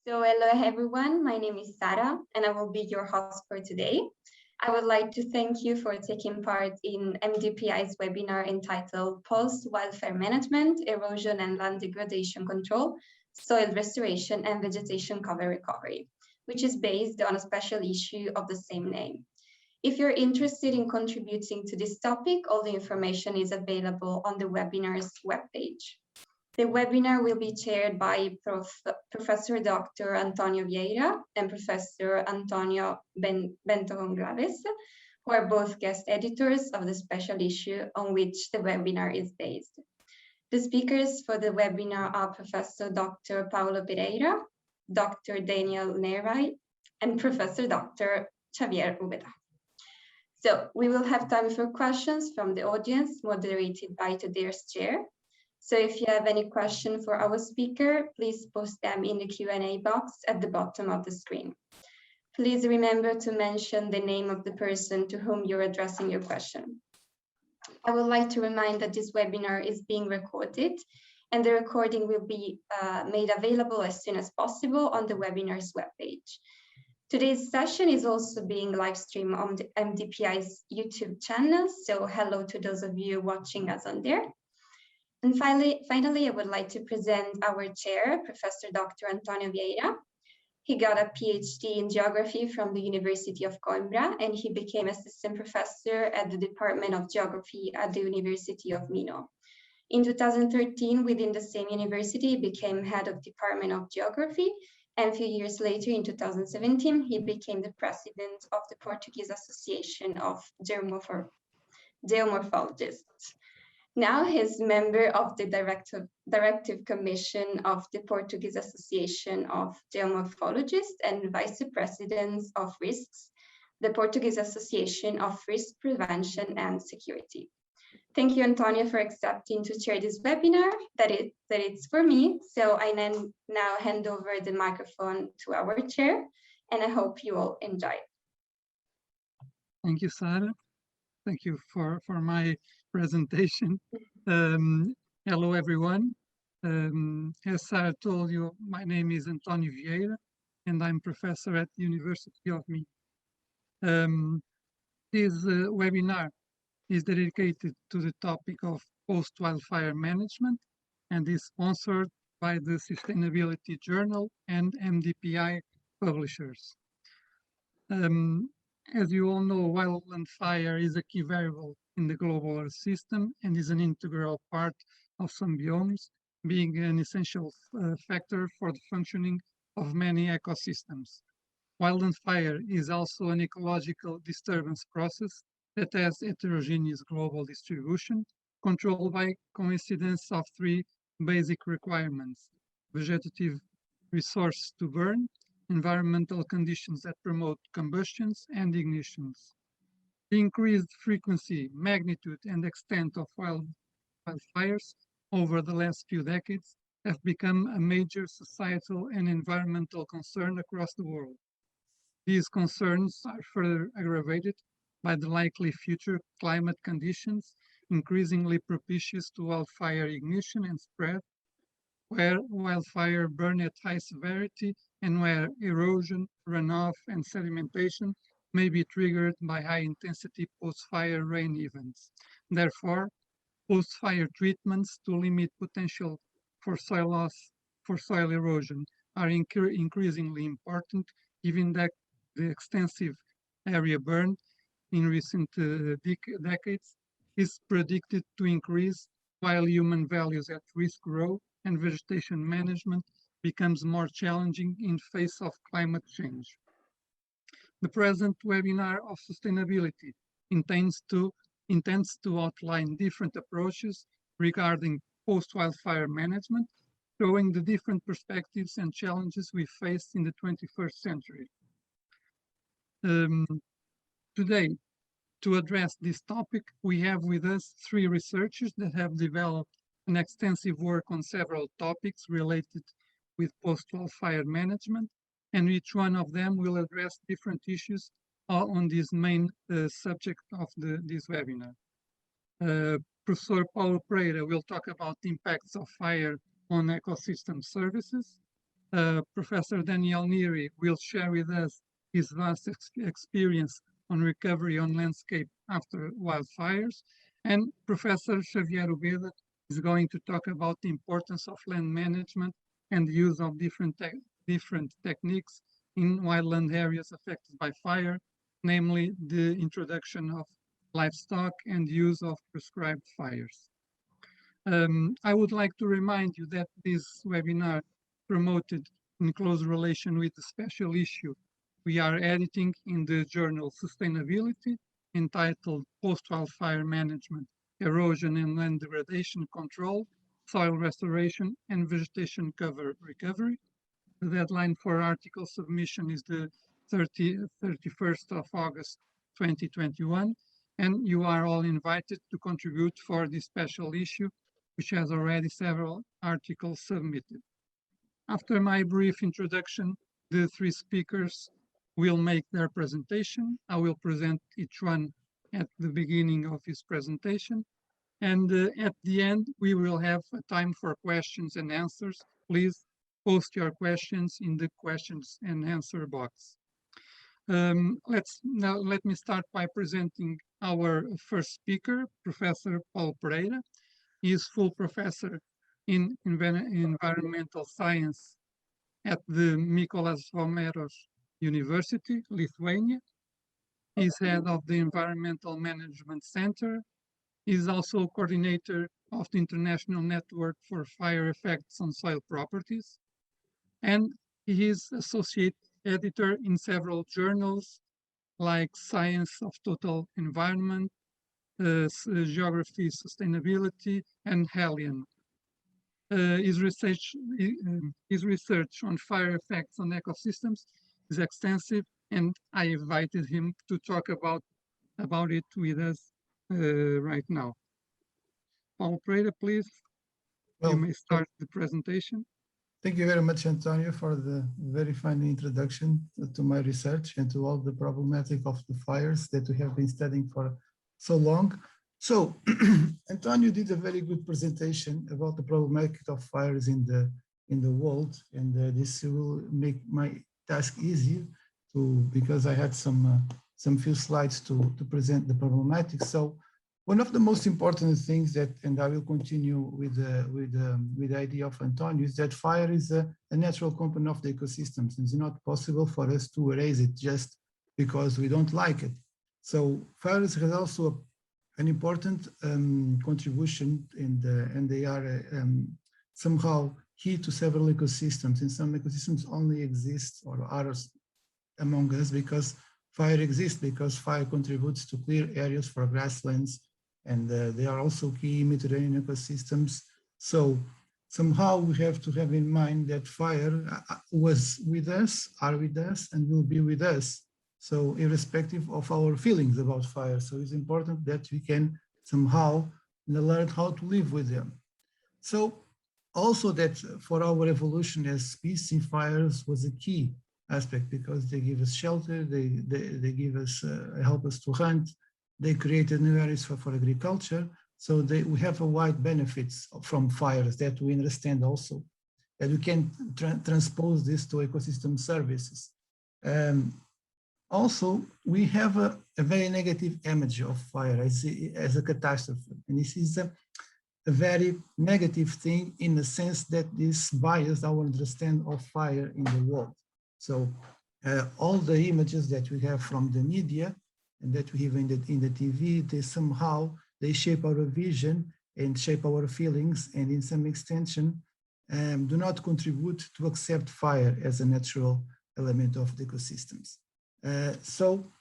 So hello everyone, my name is Sarah and I will be your host for today. I would like to thank you for taking part in MDPI's webinar entitled Post-Wildfire Management, Erosion and Land Degradation Control, Soil Restoration and Vegetation Cover Recovery, which is based on a special issue of the same name. If you're interested in contributing to this topic, all the information is available on the webinar's webpage. The webinar will be chaired by Professor Dr. António Vieira and Professor António Bento Gonçalves, who are both guest editors of the special issue on which the webinar is based. The speakers for the webinar are Professor Dr. Paulo Pereira, Dr. Daniel Neary, and Professor Dr. Xavier Úbeda. So we will have time for questions from the audience, moderated by today's chair. So if you have any question for our speaker, please post them in the Q&A box at the bottom of the screen. Please remember to mention the name of the person to whom you're addressing your question. I would like to remind that this webinar is being recorded and the recording will be made available as soon as possible on the webinar's webpage. Today's session is also being live streamed on the MDPI's YouTube channel, so hello to those of you watching us on there. And finally, I would like to present our chair, Professor Dr. António Vieira. He got a PhD in geography from the University of Coimbra, and he became assistant professor at the Department of Geography at the University of Minho. In 2013, within the same university, he became head of Department of Geography, and a few years later, in 2017, he became the president of the Portuguese Association of Geomorphologists. Now he's member of the Directive Commission of the Portuguese Association of Geomorphologists and Vice President of Risks, the Portuguese Association of Risk Prevention and Security. Thank you, António, for accepting to chair this webinar. That it's for me. So I now hand over the microphone to our chair, and I hope you all enjoy. Thank you, Sarah. Thank you for my presentation. Hello, everyone. As Sarah told you, my name is António Vieira, and I'm professor at the University of Minho. This webinar is dedicated to the topic of post-wildfire management and is sponsored by the Sustainability Journal and MDPI publishers. As you all know, wildland fire is a key variable in the global Earth system and is an integral part of some biomes, being an essential factor for the functioning of many ecosystems. Wildland fire is also an ecological disturbance process that has heterogeneous global distribution, controlled by coincidence of three basic requirements: vegetative resource to burn, environmental conditions that promote combustions and ignitions. The increased frequency, magnitude, and extent of wildfires over the last few decades have become a major societal and environmental concern across the world. These concerns are further aggravated by the likely future climate conditions increasingly propitious to wildfire ignition and spread, where wildfire burn at high severity and where erosion, runoff, and sedimentation may be triggered by high-intensity post-fire rain events. Therefore, post-fire treatments to limit potential for soil loss, for soil erosion, are increasingly important, given that the extensive area burned in recent decades is predicted to increase while human values at risk grow and vegetation management becomes more challenging in face of climate change. The present webinar of sustainability intends to outline different approaches regarding post-wildfire management, showing the different perspectives and challenges we face in the 21st century. Today, to address this topic, we have with us three researchers that have developed an extensive work on several topics related with post-wildfire management, and each one of them will address different issues on this main subject of this webinar. Professor Paulo Pereira will talk about the impacts of fire on ecosystem services. Professor Daniel Neary will share with us his vast experience on recovery on landscape after wildfires. And Professor Xavier Úbeda is going to talk about the importance of land management and the use of different techniques in wildland areas affected by fire, namely the introduction of livestock and use of prescribed fires. I would like to remind you that this webinar promoted in close relation with the special issue we are editing in the journal Sustainability, entitled Post-Wildfire Management, Erosion and Land Degradation Control, Soil Restoration and Vegetation Cover Recovery. The deadline for article submission is the 31st of August 2021, and you are all invited to contribute for this special issue, which has already several articles submitted. After my brief introduction, the three speakers will make their presentation. I will present each one at the beginning of his presentation. And at the end, we will have a time for questions and answers. Please post your questions in the questions and answer box. Let me start by presenting our first speaker, Professor Paulo Pereira. He is full professor in environmental science at the Mykolas Romeros University, Lithuania. He's head of the Environmental Management Center. He's also coordinator of the International Network for Fire Effects on Soil Properties. And he is associate editor in several journals like Science of Total Environment, Geography, Sustainability, and Helion. His research on fire effects on ecosystems is extensive, and I invited him to talk about it with us right now. Paulo Pereira, please, you may start the presentation. Thank you very much, Antonio, for the very fine introduction to my research and to all the problematic of the fires that we have been studying for so long. So Antonio did a very good presentation about the problematic of fires in the world, and this will make my task easier because I had some few slides to present the problematic. So one of the most important things that, and I will continue with the idea of Antonio, is that fire is a natural component of the ecosystems. It's not possible for us to erase it just because we don't like it. So fires has also an important contribution, and they are somehow key to several ecosystems. And some ecosystems only exist or are among us because fire exists, because fire contributes to clear areas for grasslands, and they are also key Mediterranean ecosystems. So somehow we have to have in mind that fire was with us, are with us, and will be with us. So irrespective of our feelings about fire. So it's important that we can somehow learn how to live with them. So also that for our evolution as species, fires was a key aspect because they give us shelter, they give us, help us to hunt, they created new areas for agriculture. So we have a wide benefits from fires that we understand also. And we can transpose this to ecosystem services. Also, we have a very negative image of fire as a catastrophe. And this is a very negative thing in the sense that this biased our understanding of fire in the world. So all the images that we have from the media and that we have in the TV, they shape our vision and shape our feelings, and in some extension do not contribute to accept fire as a natural element of the ecosystems. So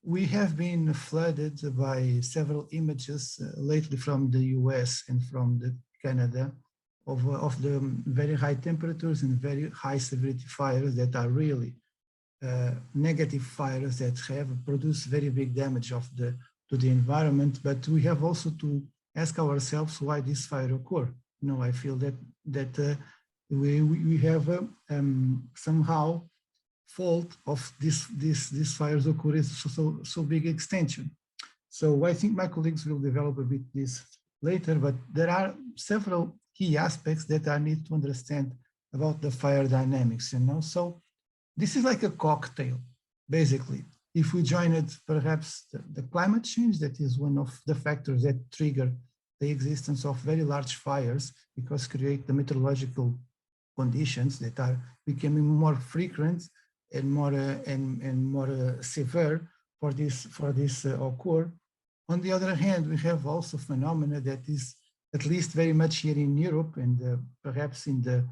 we have been flooded by several images lately from the US and from Canada of the very high temperatures and very high severity fires that are really negative fires that have produced very big damage to the environment. But we have also to ask ourselves why this fire occur. You know, I feel that we have somehow fault of these fires occurring so big extension. So I think my colleagues will develop a bit this later, but there are several key aspects that I need to understand the fire dynamics, you know. So this is like a cocktail, basically. If we join it, perhaps the climate change, that is one of the factors that trigger the existence of very large fires, because create the meteorological conditions that are becoming more frequent and more severe for this occur. On the other hand, we have also phenomena that is at least very much here in Europe, and perhaps in the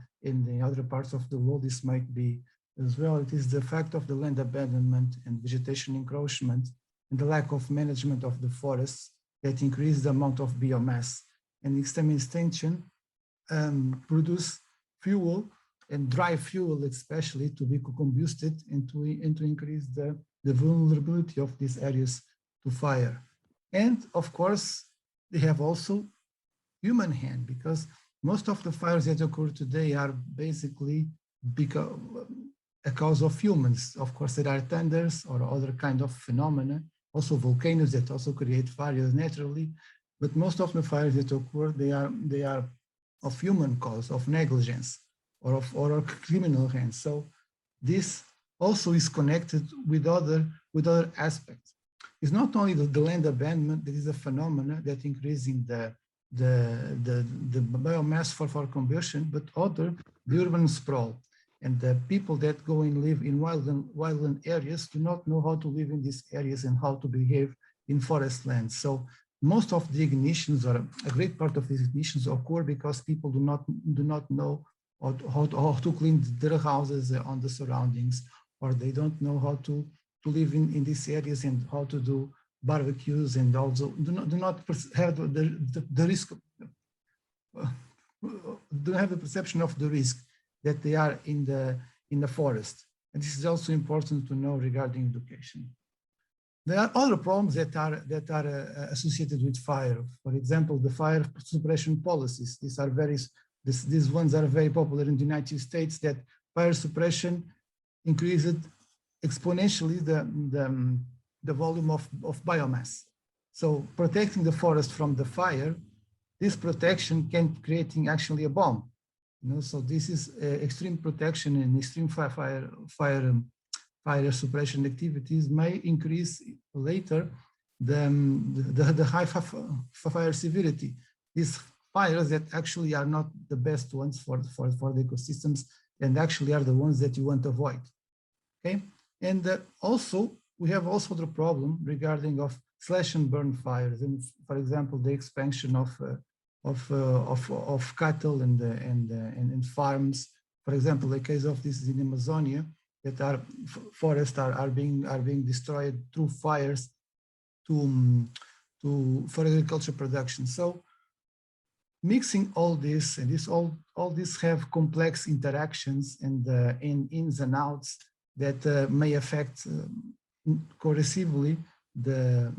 other parts of the world this might be as well. It is the fact of the land abandonment and vegetation encroachment and the lack of management of the forests that increase the amount of biomass, and extreme extinction produce fuel and dry fuel, especially, to be combusted and to increase the vulnerability of these areas to fire. And of course, they have also human hand, because most of the fires that occur today are basically a cause of humans. Of course, there are thunders or other kind of phenomena, also volcanoes that also create fires naturally, but most of the fires that occur, they are of human cause, of negligence, or of criminal hands. So this also is connected with other aspects. It's not only the land abandonment that is a phenomena that increasing the biomass for combustion, but the urban sprawl. And the people that go and live in wildland areas do not know how to live in these areas and how to behave in forest lands. So most of the ignitions, or a great part of these ignitions, occur because people do not know how to clean their houses on the surroundings, or they don't know how to live in these areas and how to do barbecues, and also do not have the risk, don't have the perception of the risk that they are in the forest. And this is also important to know regarding education. There are other problems that are associated with fire. For example, the fire suppression policies. These ones are very popular in the United States, that fire suppression increased exponentially the volume of biomass. So protecting the forest from the fire, this protection can creating actually a bomb. You know, so this is extreme protection, and extreme fire suppression activities may increase later the high fire severity. These fires that actually are not the best ones for the ecosystems, and actually are the ones that you want to avoid. Okay, and also we have also the problem regarding of slash and burn fires, and for example the expansion of cattle and farms. For example, the case of this is in Amazonia, that forests are being destroyed through fires for agriculture production. So mixing all this, and all this have complex interactions and ins and outs that may affect coercively the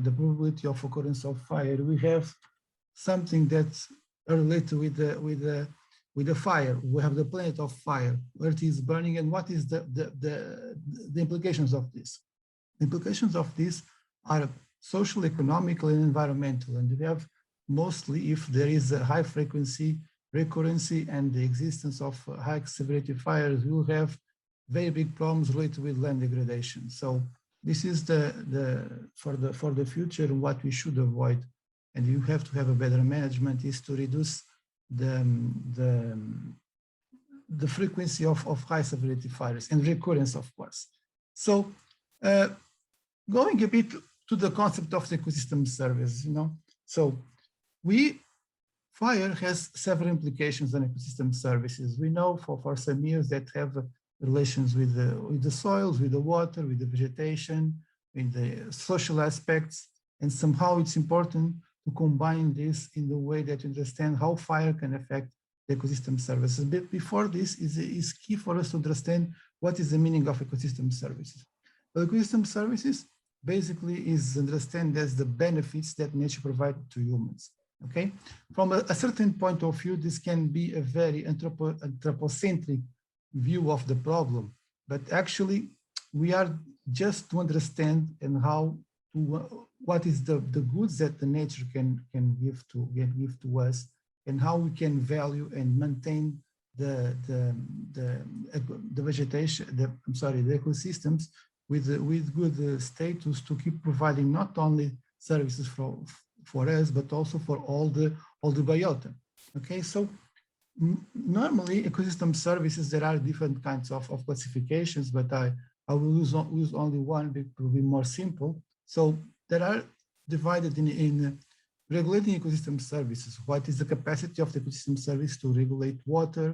probability of occurrence of fire. We have something that's related with the fire. We have the planet of fire, where it is burning, and what is the implications of this? The implications of this are social, economical, and environmental. And we have mostly, if there is a high frequency, recurrency, and the existence of high severity fires, we will have very big problems related with land degradation. So this is for the future, what we should avoid, and you have to have a better management, is to reduce the frequency of high severity fires and recurrence, of course. So going a bit to the concept of the ecosystem service, you know, so fire has several implications on ecosystem services. We know for some years that have relations with the soils, with the water, with the vegetation, with the social aspects, and somehow it's important to combine this in the way that you understand how fire can affect the ecosystem services. But before this, is key for us to understand what is the meaning of ecosystem services. Well, ecosystem services basically is understand as the benefits that nature provides to humans. Okay, from a certain point of view, this can be a very anthropocentric view of the problem, but actually we are just to understand and what is the goods that the nature can give to us, and how we can value and maintain vegetation, the ecosystems with good status to keep providing not only services for us, but also for all the biota. Okay, so normally ecosystem services, there are different kinds of classifications, but I will use only one to be more simple. So there are divided in regulating ecosystem services. What is the capacity of the ecosystem service to regulate water,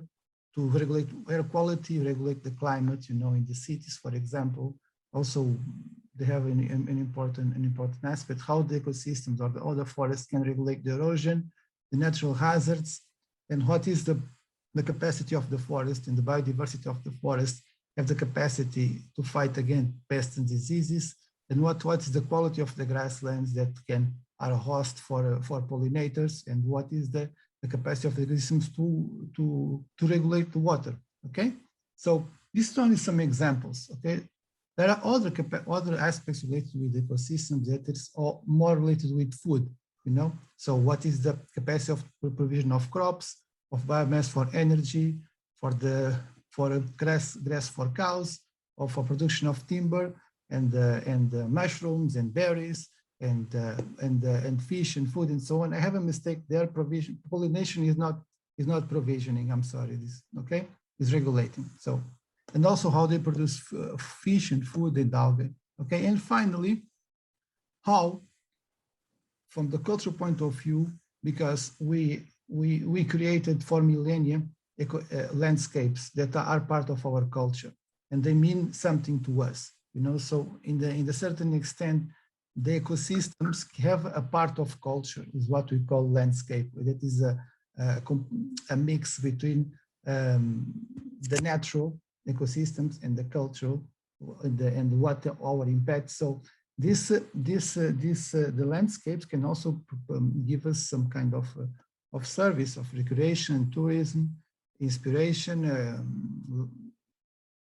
to regulate air quality, regulate the climate, in the cities, for example. Also, they have an important aspect, how the ecosystems or the forest can regulate the erosion, the natural hazards, and what is the capacity of the forest and the biodiversity of the forest have the capacity to fight against pests and diseases, and what is the quality of the grasslands that are a host for pollinators, and what is the capacity of the ecosystems to regulate the water. Okay, so this is only some examples. Okay, there are other aspects related with ecosystems that is more related with food. So what is the capacity of provision of crops, of biomass for energy, for grass for cows, or for production of timber, and mushrooms and berries, and fish and food and so on. I have a mistake there. Pollination is not provisioning. I'm sorry. Okay, is regulating. So, and also how they produce fish and food and algae. Okay, and finally, how, from the cultural point of view, because we created for millennia landscapes that are part of our culture, and they mean something to us. So in the certain extent, the ecosystems have a part of culture, is what we call landscape. That is a mix between the natural ecosystems and the cultural, and what our impact. So the landscapes can also give us some kind of service, of recreation, tourism, inspiration,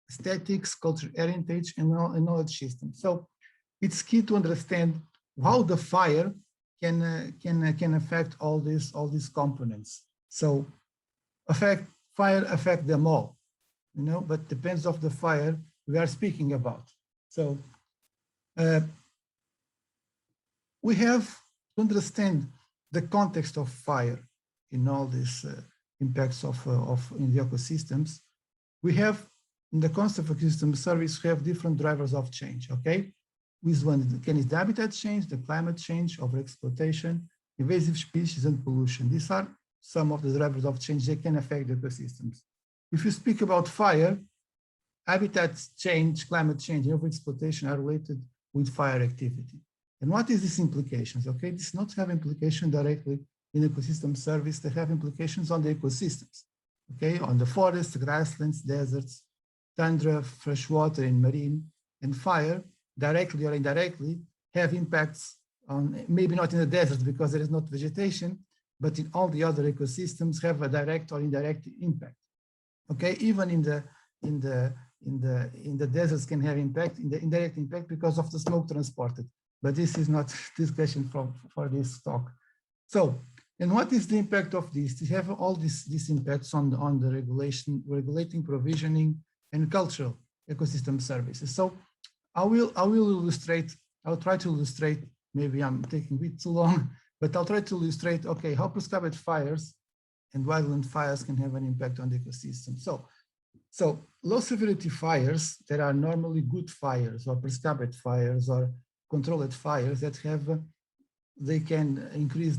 aesthetics, cultural heritage, and knowledge system. So it's key to understand how the fire can affect all these components. So fire affect them all, but depends of the fire we are speaking about. So we have to understand the context of fire in all these impacts in the ecosystems. We have, in the concept of ecosystem service, we have different drivers of change. Okay, with one is the habitat change, the climate change, overexploitation, invasive species, and pollution. These are some of the drivers of change that can affect the ecosystems. If you speak about fire, habitat change, climate change, and overexploitation are related with fire activity. And what is these implications? Okay, this not have implication directly in ecosystem service, they have implications on the ecosystems. Okay, on the forests, grasslands, deserts, tundra, freshwater, and marine. And fire, directly or indirectly, have impacts on, maybe not in the deserts because there is not vegetation, but in all the other ecosystems have a direct or indirect impact. Okay, even in the deserts can have impact, in the indirect impact because of the smoke transported. But this is not discussion for this talk. So, and what is the impact of this? To have all these impacts on the regulating, provisioning, and cultural ecosystem services. So I will illustrate. I'll try to illustrate. Maybe I'm taking a bit too long, but I'll try to illustrate. Okay, how prescribed fires and wildland fires can have an impact on the ecosystem. So low severity fires that are normally good fires or prescribed fires or controlled fires that have, they can increase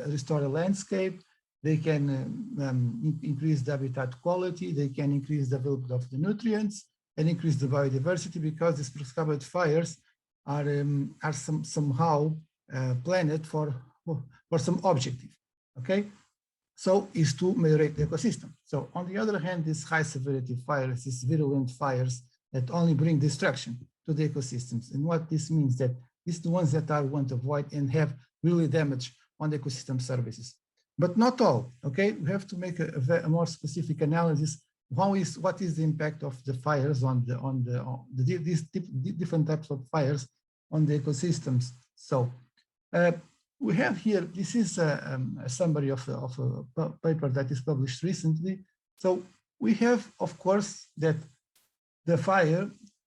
restore the landscape, they can increase the habitat quality, they can increase the availability of the nutrients and increase the biodiversity, because these prescribed fires are somehow planned for some objective. Okay, so is to moderate the ecosystem. So on the other hand, these high severity fires, these virulent fires that only bring destruction to the ecosystems. And what this means, that it's the ones that I want to avoid and have really damage on the ecosystem services. But not all, okay? We have to make a more specific analysis. What is the impact of the fires on these different types of fires on the ecosystems? So we have here, this is a summary of a paper that is published recently. So we have, of course, that the fire,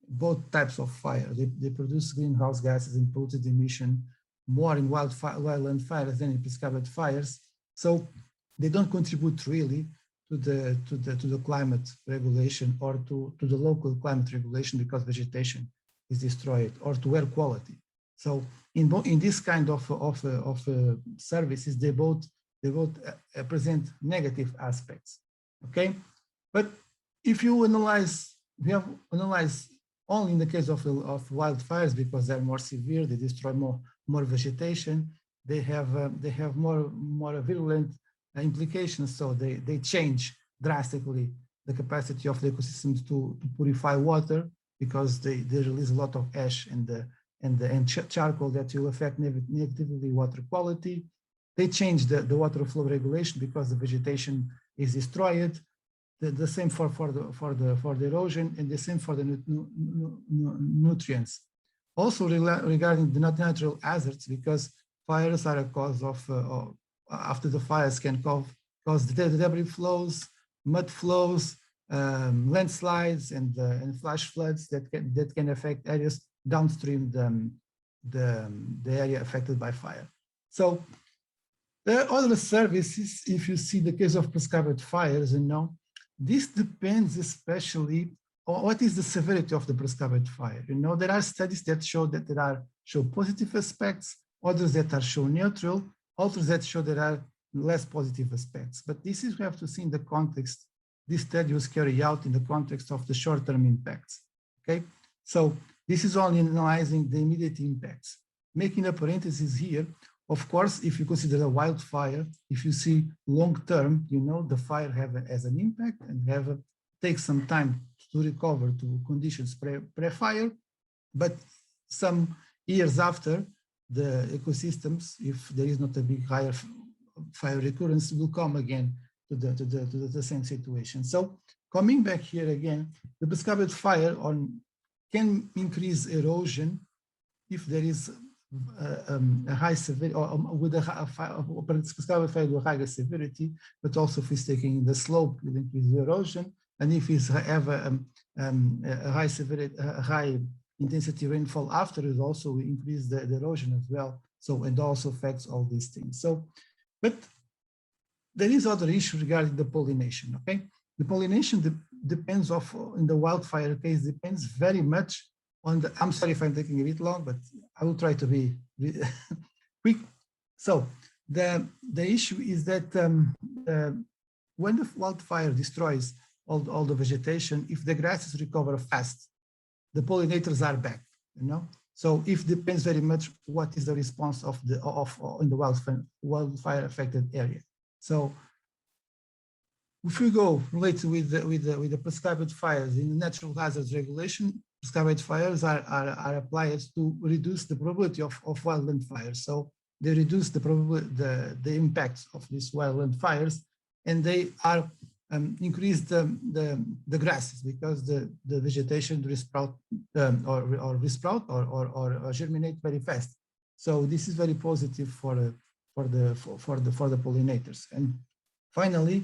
both types of fire, they produce greenhouse gases and polluted emission more in wildland fires than in prescribed fires. So they don't contribute really to the climate regulation or to the local climate regulation because vegetation is destroyed, or to air quality. So in this kind of services, they both present negative aspects. Okay, but if you analyze, we have analyzed only in the case of wildfires because they're more severe, they destroy more vegetation, they have more virulent implications, so they change drastically the capacity of the ecosystems to purify water because they release a lot of ash and charcoal that will affect negatively water quality. They change the water flow regulation because the vegetation is destroyed. The same for the erosion, and the same for the nutrients. Also regarding the natural hazards, because fires are a cause of after the fires can cause the debris flows, mud flows, landslides, and flash floods that can affect areas downstream the area affected by fire. So the other services, if you see the case of prescribed fires, this depends especially on what is the severity of the prescribed fire. There are studies that show positive aspects, others that show neutral, others that show there are less positive aspects. But this is, we have to see in the context. This study was carried out in the context of the short-term impacts. Okay, so this is only analyzing the immediate impacts. Making a parenthesis here, of course, if you consider a wildfire, if you see long-term, the fire has an impact and takes some time to recover to conditions pre-fire, but some years after, the ecosystems, if there is not a big higher fire recurrence, will come again to the same situation. So coming back here again, the prescribed fire can increase erosion if there is a high severity, or with a prescribed fire with higher severity, but also if it's taking the slope, will increase the erosion, and if it's have a high severity, a high intensity rainfall after, it also increase the erosion as well. So it also affects all these things. So, but there is other issue regarding the pollination. Okay, the pollination depends in the wildfire case, depends very much on the. I'm sorry if I'm taking a bit long, but I will try to be quick. So the issue is that when the wildfire destroys all the vegetation, if the grasses recover fast, the pollinators are back, So it depends very much what is the response in the wildfire affected area. So if we go related with the prescribed fires in the natural hazards regulation, prescribed fires are applied to reduce the probability of wildland fires. So they reduce the impacts of these wildland fires, and they are increase the grasses because the vegetation resprout or germinate very fast. So this is very positive for the pollinators. And finally,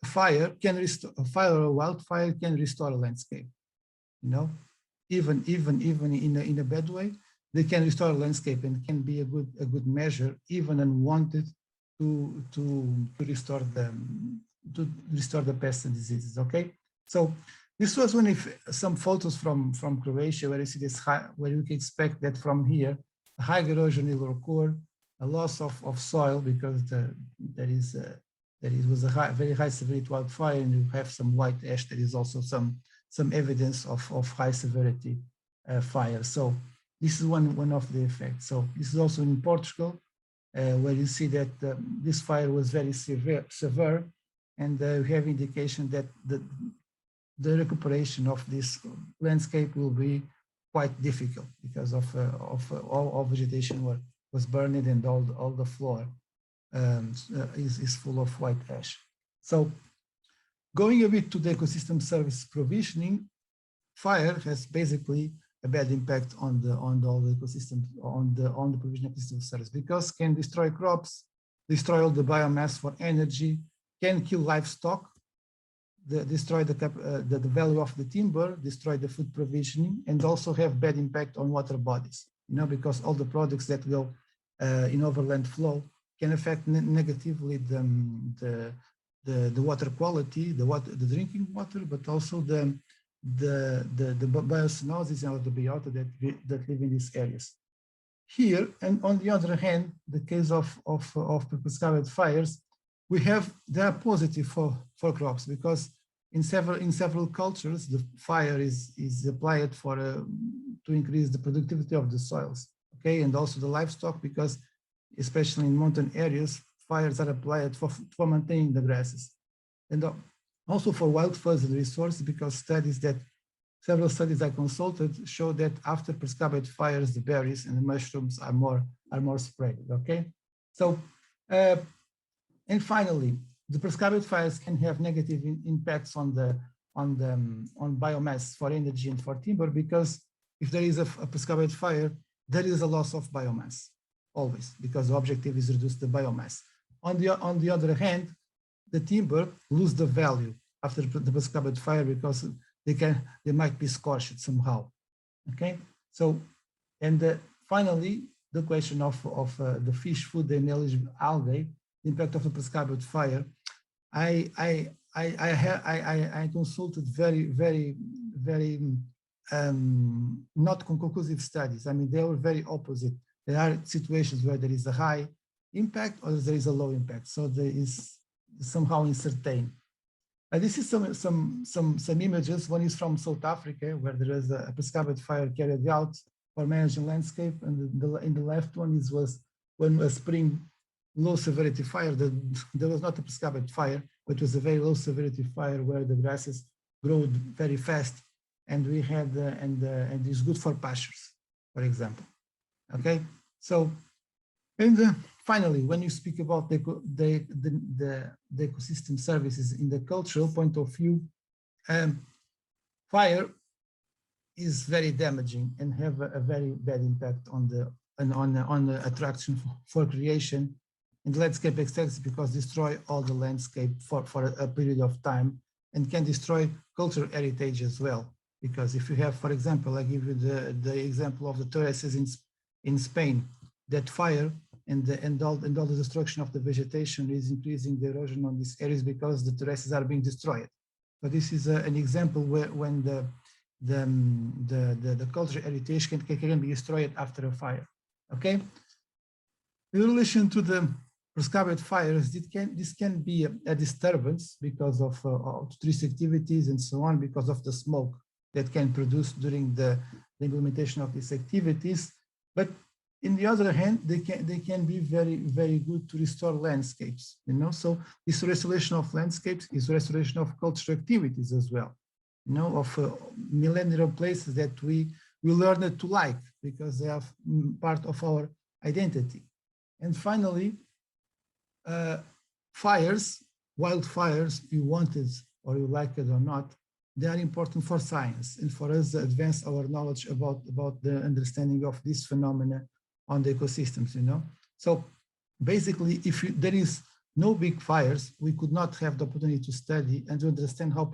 a fire or a wildfire can restore a landscape. Even in a bad way, they can restore a landscape and can be a good measure, even unwanted, to restore the pests and diseases. Okay, so this was some photos from Croatia where you see this where you can expect that from here a high erosion will occur, a loss of soil because there was a very high severity wildfire, and you have some white ash. There is also some evidence of high severity fire. So this is one of the effects. So this is also in Portugal, where you see that this fire was very severe, and we have indication that the recuperation of this landscape will be quite difficult because of all vegetation was burned, and all the floor is full of white ash. So going a bit to the ecosystem service provisioning, fire has basically a bad impact on all the ecosystem, on the provision of ecosystem service, because can destroy crops, destroy all the biomass for energy, can kill livestock. destroy the value of the timber, destroy the food provisioning, and also have bad impact on water bodies, you know, because all the products that go in overland flow can affect negatively the water quality, the drinking water, but also the biocenosis or the biota that live in these areas. Here, and on the other hand, the case of prescribed fires, they are positive for crops, because in several cultures the fire is applied to increase the productivity of the soils, okay, and also the livestock, because especially in mountain areas fires are applied for maintaining the grasses, and also for wildfires and resources, because several studies I consulted show that after prescribed fires, the berries and the mushrooms are more spread. Okay, so and finally, the prescribed fires can have negative impacts on biomass for energy and for timber, because if there is a prescribed fire, there is a loss of biomass always, because the objective is to reduce the biomass. On the other hand, the timber lose the value after the prescribed fire, because they might be scorched somehow. Okay, so and finally, the question of the fish food and algae, the impact of the prescribed fire. I consulted very not conclusive studies. I mean, they were very opposite. There are situations where there is a high impact or there is a low impact. So there is somehow uncertain. This is some images. One is from South Africa, where there is a prescribed fire carried out for managing landscape, and in the left one was when a spring low severity fire. There was not a prescribed fire, but it was a very low severity fire where the grasses grew very fast, and we had and it's good for pastures, for example. Okay, so and finally, when you speak about the ecosystem services in the cultural point of view, fire is very damaging and have a very bad impact on the attraction for creation and landscape extension, because destroy all the landscape for a period of time, and can destroy cultural heritage as well. Because if you have, for example, I give you the example of the terraces in Spain, that fire and all the destruction of the vegetation is increasing the erosion on these areas because the terraces are being destroyed. But this is an example where when the cultural heritage can be destroyed after a fire. Okay. In relation to the prescribed fires, this can be a disturbance because of tourist activities and so on, because of the smoke that can produce during the implementation of these activities. But in the other hand, they can be very good to restore landscapes, you know. So this restoration of landscapes is restoration of cultural activities as well, you know, of millennial places that we learned to like because they are part of our identity. And finally, fires, wildfires, you want it or you like it or not, they are important for science and for us to advance our knowledge about the understanding of this phenomena on the ecosystems, you know. So basically, if there is no big fires, we could not have the opportunity to study and to understand how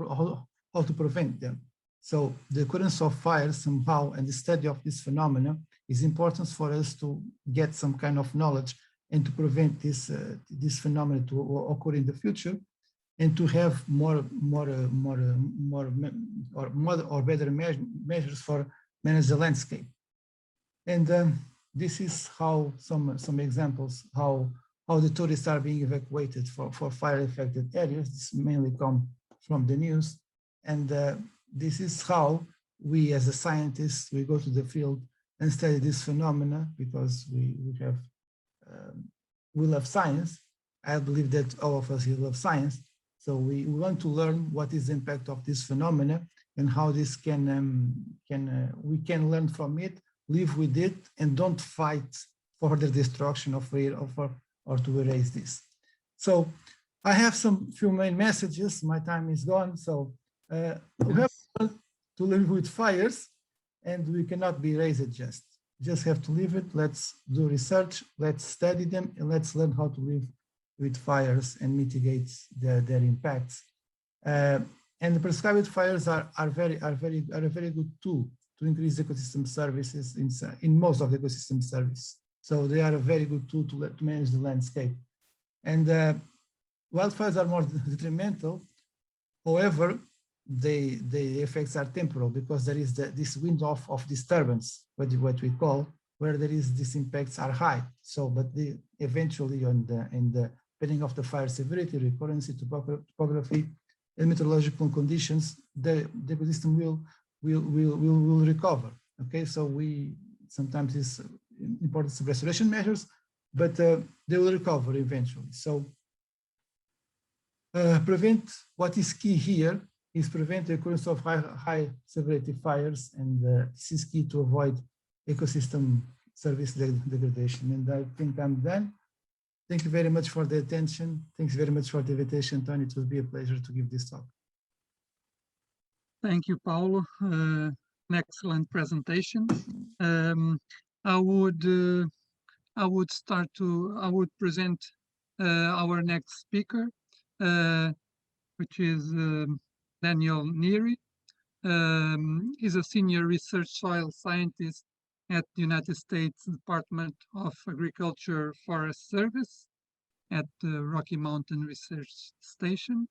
to prevent them. So the occurrence of fires somehow and the study of this phenomena is important for us to get some kind of knowledge and to prevent this phenomena to occur in the future, and to have more or better measures for manage the landscape. And this is how some examples how the tourists are being evacuated for fire affected areas. This mainly come from the news, and this is how we as a scientists we go to the field and study this phenomena, because we love science. I believe that all of us here love science, so we want to learn what is the impact of this phenomena and how this we can learn from it, live with it, and don't fight for the destruction of it or to erase this. So I have few main messages. My time is gone. So we have to live with fires, and we cannot be erased just have to live it. Let's do research, let's study them, and let's learn how to live with fires and mitigate their impacts. And the prescribed fires are a very good tool to increase ecosystem services in most of the ecosystem service. So they are a very good tool to manage the landscape. And wildfires are more detrimental. However, the effects are temporal because there is this window of disturbance, what we call, where there is these impacts are high. So, but eventually depending on the fire severity, recurrency, topography, and meteorological conditions, the ecosystem will recover. Okay, so we sometimes it's important restoration measures, but they will recover eventually. So what is key here is prevent the occurrence of high severity fires, and this is key to avoid ecosystem service degradation. And I think I'm done. Thank you very much for the attention. Thanks very much for the invitation, Tony. It will be a pleasure to give this talk. Thank you, Paulo. An excellent presentation. I would present our next speaker, which is Daniel Neary. He's a senior research soil scientist at the United States Department of Agriculture Forest Service at the Rocky Mountain Research Station.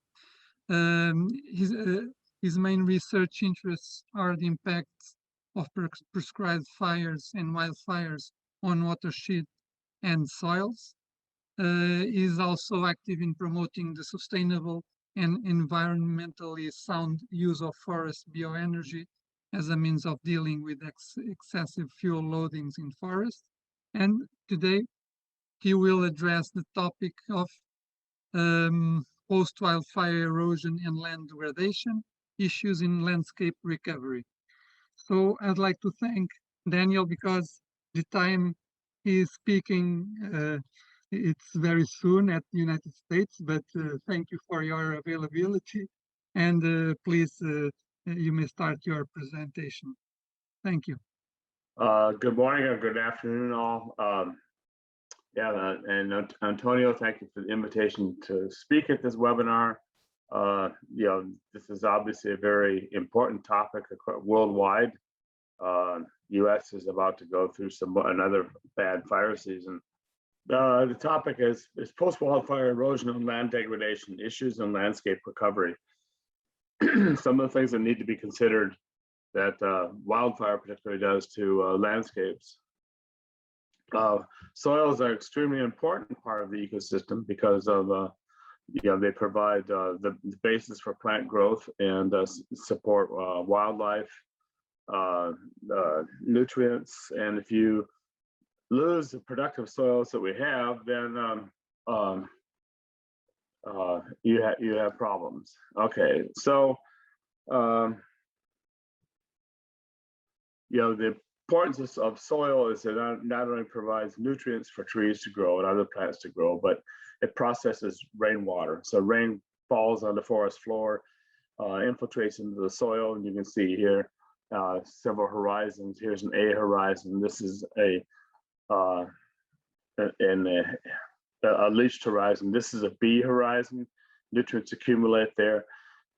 His main research interests are the impacts of prescribed fires and wildfires on watershed and soils. He is also active in promoting the sustainable and environmentally sound use of forest bioenergy as a means of dealing with excessive fuel loadings in forests. And today, he will address the topic of post-wildfire erosion and land degradation issues in landscape recovery. So I'd like to thank Daniel because the time he is speaking, it's very soon at the United States, but thank you for your availability. And please, you may start your presentation. Thank you. Good morning or good afternoon, all. And Antonio, thank you for the invitation to speak at this webinar. This is obviously a very important topic worldwide. U.S. is about to go through another bad fire season. The topic is post-wildfire erosion and land degradation issues and landscape recovery. Some of the things that need to be considered that wildfire particularly does to landscapes. Soils are extremely important part of the ecosystem because of they provide the basis for plant growth and support wildlife, nutrients. And if you lose the productive soils that we have, then you have problems. Okay, so the importance of soil is that it not only provides nutrients for trees to grow and other plants to grow, but it processes rainwater. So rain falls on the forest floor, infiltrates into the soil, and you can see here several horizons. Here's an A horizon. This is a leached horizon. This is a B horizon. Nutrients accumulate there,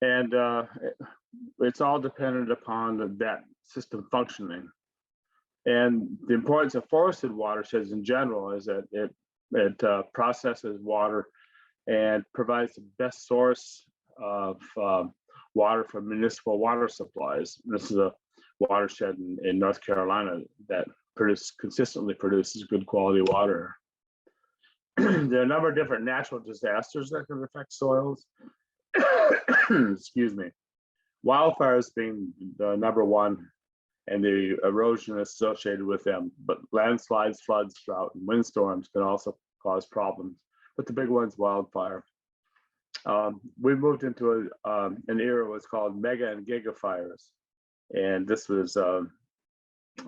and it's all dependent upon that system functioning. And the importance of forested watersheds in general is that it processes water and provides the best source of water for municipal water supplies. This is a watershed in North Carolina that consistently produces good quality water. There are a number of different natural disasters that can affect soils. Excuse me. Wildfires being the number one, and the erosion associated with them, but landslides, floods, drought, and windstorms can also cause problems. But the big one's wildfire. We moved into an era what's called mega and giga fires, and this was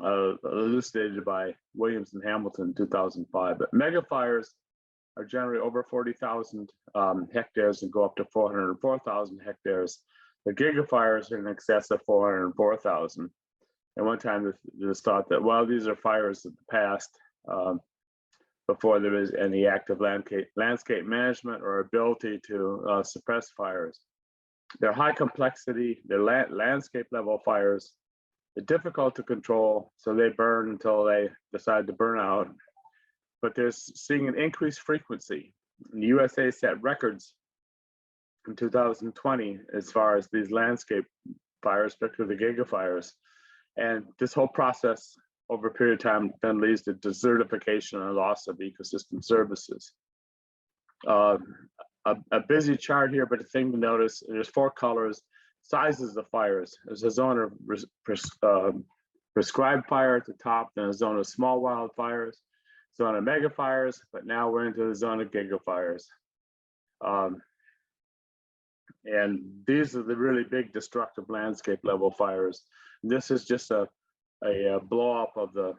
elucidated by Williams and Hamilton in 2005. But mega fires are generally over 40,000 hectares and go up to 404,000 hectares. The gigafires are in excess of 404,000. And one time it was thought that, well, these are fires of the past, before there is any active landscape management or ability to suppress fires. They're high complexity, they're landscape level fires. They're difficult to control, so they burn until they decide to burn out. But they're seeing an increased frequency. And the USA set records in 2020 as far as these landscape fires, particularly the gigafires. And this whole process over a period of time then leads to desertification and loss of ecosystem services. A busy chart here, but the thing to notice, there's 4 colors, sizes of fires. There's a zone of prescribed fire at the top, then a zone of small wildfires, zone of mega fires, but now we're into the zone of gigafires. And these are the really big destructive landscape level fires. This is just a blow up of the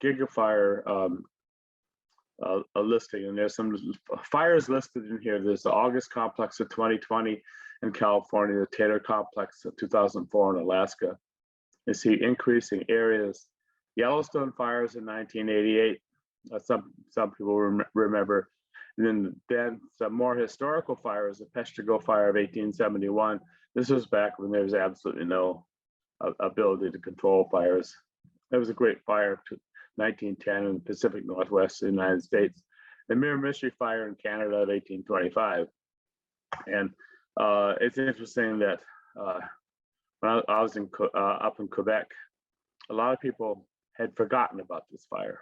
gigafire a listing, and there's some fires listed in here. There's the August complex of 2020 in California, the Taylor complex of 2004 in Alaska. You see increasing areas. Yellowstone fires in 1988. Some people remember. And then some more historical fires, the Peshtigo fire of 1871. This was back when there was absolutely no ability to control fires. It was a great fire. 1910 in the Pacific Northwest of the United States, the Miramichi fire in Canada of 1825. And it's interesting that when I was up in Quebec, a lot of people had forgotten about this fire.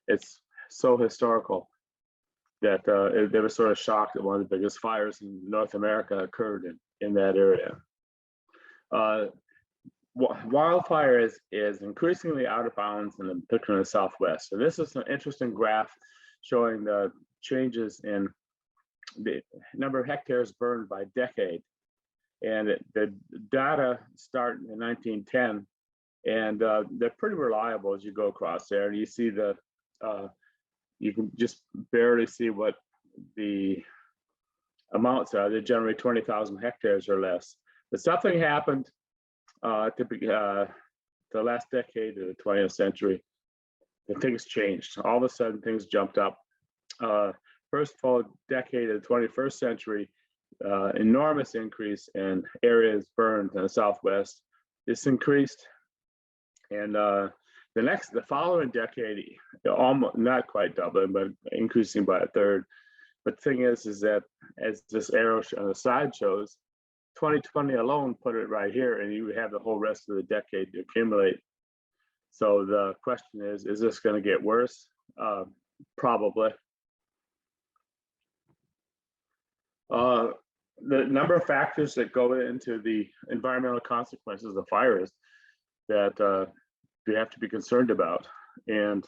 It's so historical that they were sort of shocked that one of the biggest fires in North America occurred in that area. Wildfire is increasingly out of bounds, in particular in the Southwest. So this is an interesting graph showing the changes in the number of hectares burned by decade. And the data start in 1910, and they're pretty reliable as you go across there. And you see you can just barely see what the amounts are. They're generally 20,000 hectares or less. But something happened the last decade of the 20th century, and things changed. All of a sudden, things jumped up. First full decade of the 21st century, enormous increase in areas burned in the Southwest. This increased, and the following decade, almost not quite doubling, but increasing by a third. But the thing is that as this arrow on the side shows, 2020 alone put it right here, and you have the whole rest of the decade to accumulate. So the question is this going to get worse? Probably. The number of factors that go into the environmental consequences of fires that we have to be concerned about. And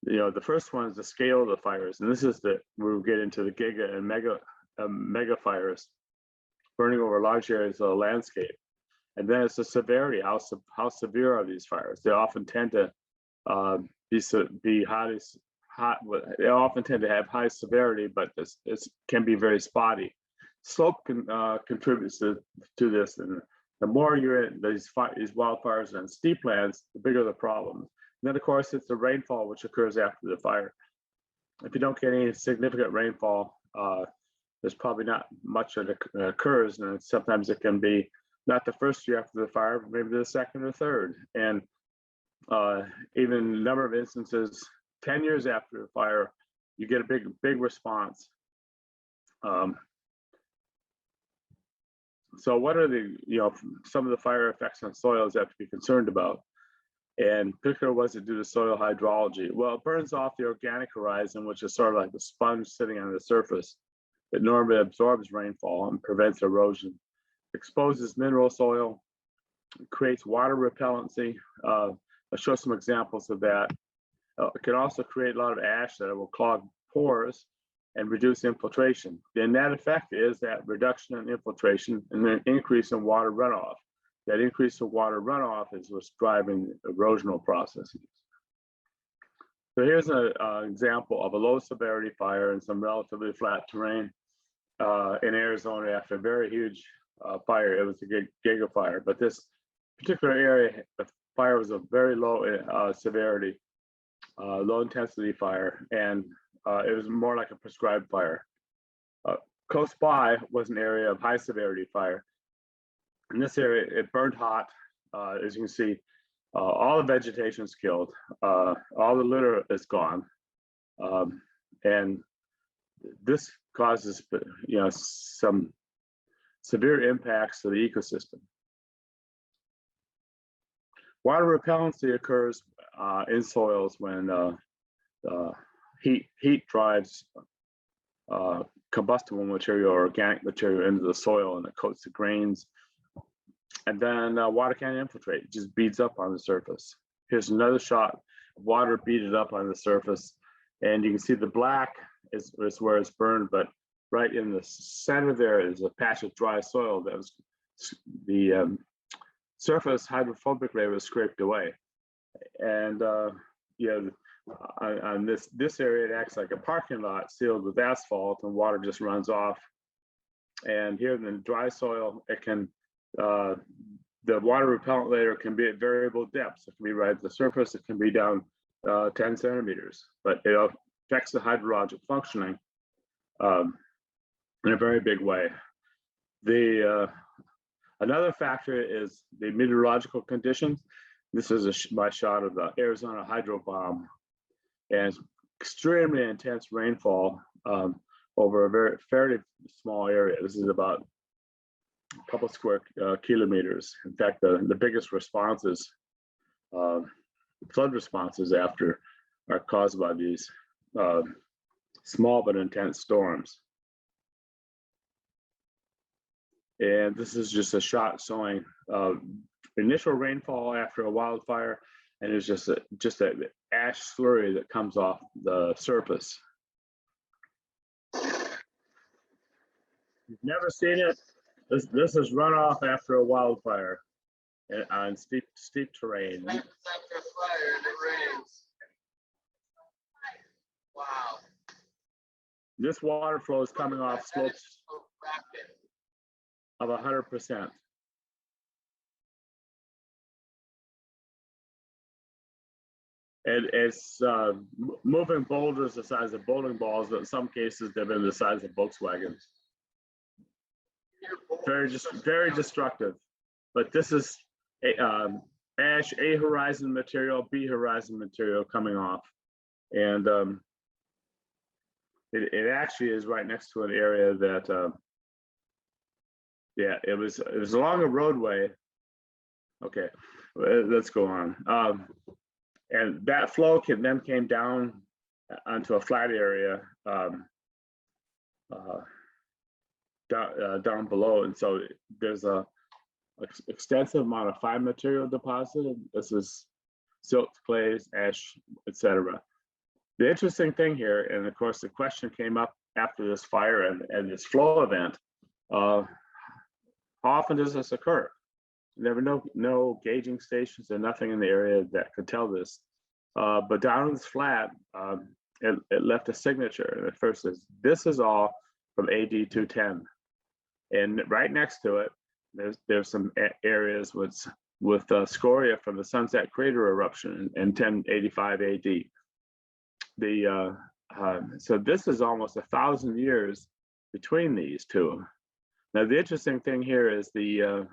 the first one is the scale of the fires, and this is where we get into the giga and mega fires, burning over large areas of the landscape. And then it's the severity. How severe are these fires? They often tend to be highly hot. They often tend to have high severity, but it can be very spotty. Slope contributes to this, and the more you're in these wildfires and steep lands, the bigger the problem. And then, of course, it's the rainfall which occurs after the fire. If you don't get any significant rainfall, there's probably not much that occurs, and sometimes it can be not the first year after the fire, but maybe the second or third. And even a number of instances, 10 years after the fire, you get a big response. So what are some of the fire effects on soils that have to be concerned about? And particularly, was it due to soil hydrology? Well, it burns off the organic horizon, which is sort of like a sponge sitting on the surface. It normally absorbs rainfall and prevents erosion, exposes mineral soil, creates water repellency. I'll show some examples of that. It can also create a lot of ash that will clog pores and reduce infiltration. The net effect is that reduction in infiltration and then increase in water runoff. That increase in water runoff is what's driving erosional processes. So here's an example of a low severity fire in some relatively flat terrain in Arizona after a very huge fire. It was a gigafire, but this particular area, the fire was a very low severity, low intensity fire, and it was more like a prescribed fire. close by was an area of high severity fire. In this area, it burned hot. As you can see, all the vegetation is killed. All the litter is gone. And this causes, some severe impacts to the ecosystem. Water repellency occurs in soils when heat drives combustible material or organic material into the soil, and it coats the grains. And then water can't infiltrate, it just beads up on the surface. Here's another shot of water beaded up on the surface. And you can see the black is where it's burned, but right in the center there is a patch of dry soil that was the surface hydrophobic layer was scraped away. And on this area, it acts like a parking lot sealed with asphalt, and water just runs off. And here in the dry soil, it can the water repellent layer can be at variable depths. It can be right at the surface, it can be down 10 centimeters, but it affects the hydrologic functioning in a very big way. Another factor is the meteorological conditions. This is my shot of the Arizona hydro bomb, and it's extremely intense rainfall over a fairly small area. This is about a couple square kilometers. In fact, the biggest responses, flood responses after, are caused by these small but intense storms. And this is just a shot showing initial rainfall after a wildfire, and it's just an ash slurry that comes off the surface. You've never seen it. This is runoff after a wildfire on steep terrain. After fire and it rains. Wow. This water flow is coming off slopes of 100%. It's moving boulders the size of bowling balls, but in some cases they've been the size of Volkswagens. Very destructive. But this is ash A horizon material, B horizon material coming off, and it actually is right next to an area that it was along a roadway. Okay, let's go on. And that flow then came down onto a flat area down below, and so there's a extensive amount of fine material deposited. This is silt, clays, ash, etc. The interesting thing here, and of course the question came up after this fire and this flow event, how often does this occur? There were no gauging stations and nothing in the area that could tell this. But down in this flat, it left a signature. And at first, this is all from AD 210. And right next to it, there's some areas with scoria from the Sunset Crater eruption in 1085 AD. So this is almost 1,000 years between these two. Now, the interesting thing here is the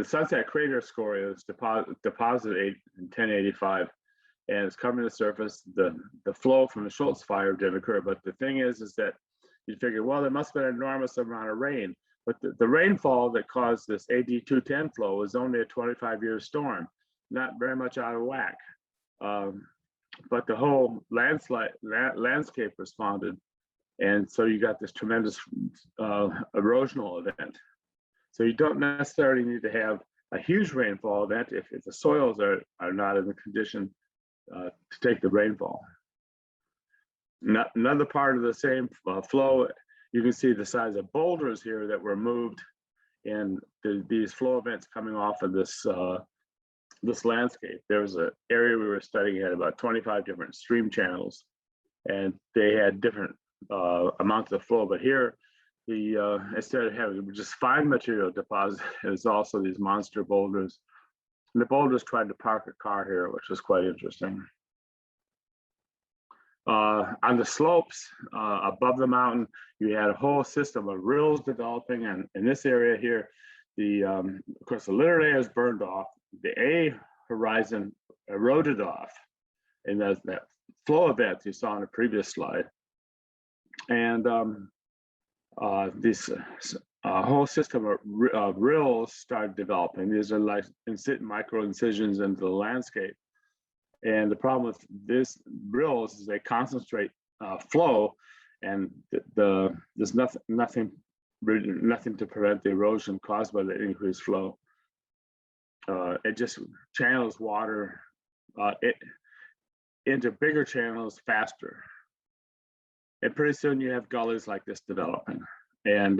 Sunset Crater scoria is deposited in 1085, and it's covering the surface. The flow from the Schultz fire didn't occur, but the thing is that you figure, well, there must have been an enormous amount of rain, but the rainfall that caused this AD 210 flow was only a 25-year storm, not very much out of whack. But the whole landscape responded. And so you got this tremendous erosional event. So you don't necessarily need to have a huge rainfall event if the soils are not in the condition to take the rainfall. Another part of the same flow, you can see the size of boulders here that were moved in these flow events coming off of this landscape. There was an area we were studying had about 25 different stream channels, and they had different amounts of flow. But here, instead of having just fine material deposit, there's also these monster boulders. And the boulders tried to park a car here, which was quite interesting. On the slopes above the mountain, you had a whole system of rills developing, and in this area here, of course, the litter A is burned off. The A horizon eroded off, and that flow event you saw in the previous slide. And this whole system of rills started developing. These are like micro incisions into the landscape. And the problem with this rills is they concentrate flow, and there's nothing to prevent the erosion caused by the increased flow. It just channels water into bigger channels faster. And pretty soon you have gullies like this developing. And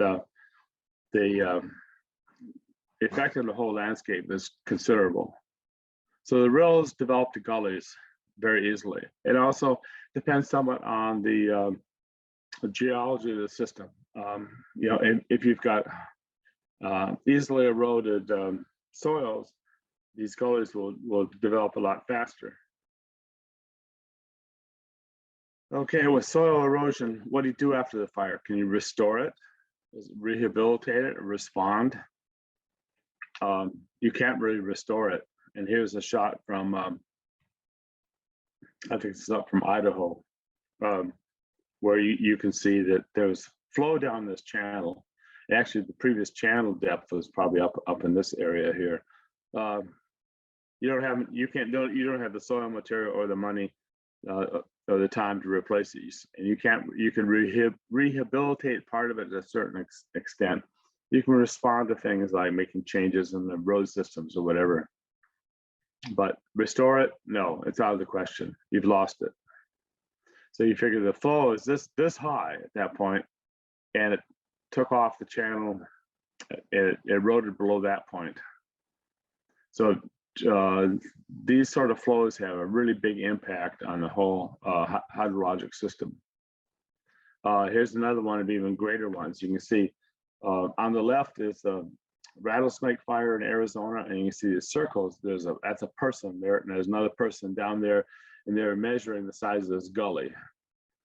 the effect on the whole landscape is considerable. So the rills develop the gullies very easily. It also depends somewhat on the geology of the system. You know, if you've got easily eroded soils, these gullies will develop a lot faster. Okay, with soil erosion, what do you do after the fire? Can you restore it, rehabilitate it, or respond? You can't really restore it. And here's a shot from, I think it's up from Idaho, where you can see that there's flow down this channel. Actually, the previous channel depth was probably up in this area here. You don't have the soil material or the money or the time to replace it, and you can rehabilitate part of it to a certain extent. You can respond to things like making changes in the road systems or whatever. But restore it, no, it's out of the question. You've lost it. So you figure the flow is this high at that point, and it took off the channel. It eroded below that point. So these sort of flows have a really big impact on the whole hydrologic system. Here's another one of even greater ones. You can see on the left is the rattlesnake fire in Arizona, and you can see the circles. That's a person there, and there's another person down there, and they're measuring the size of this gully.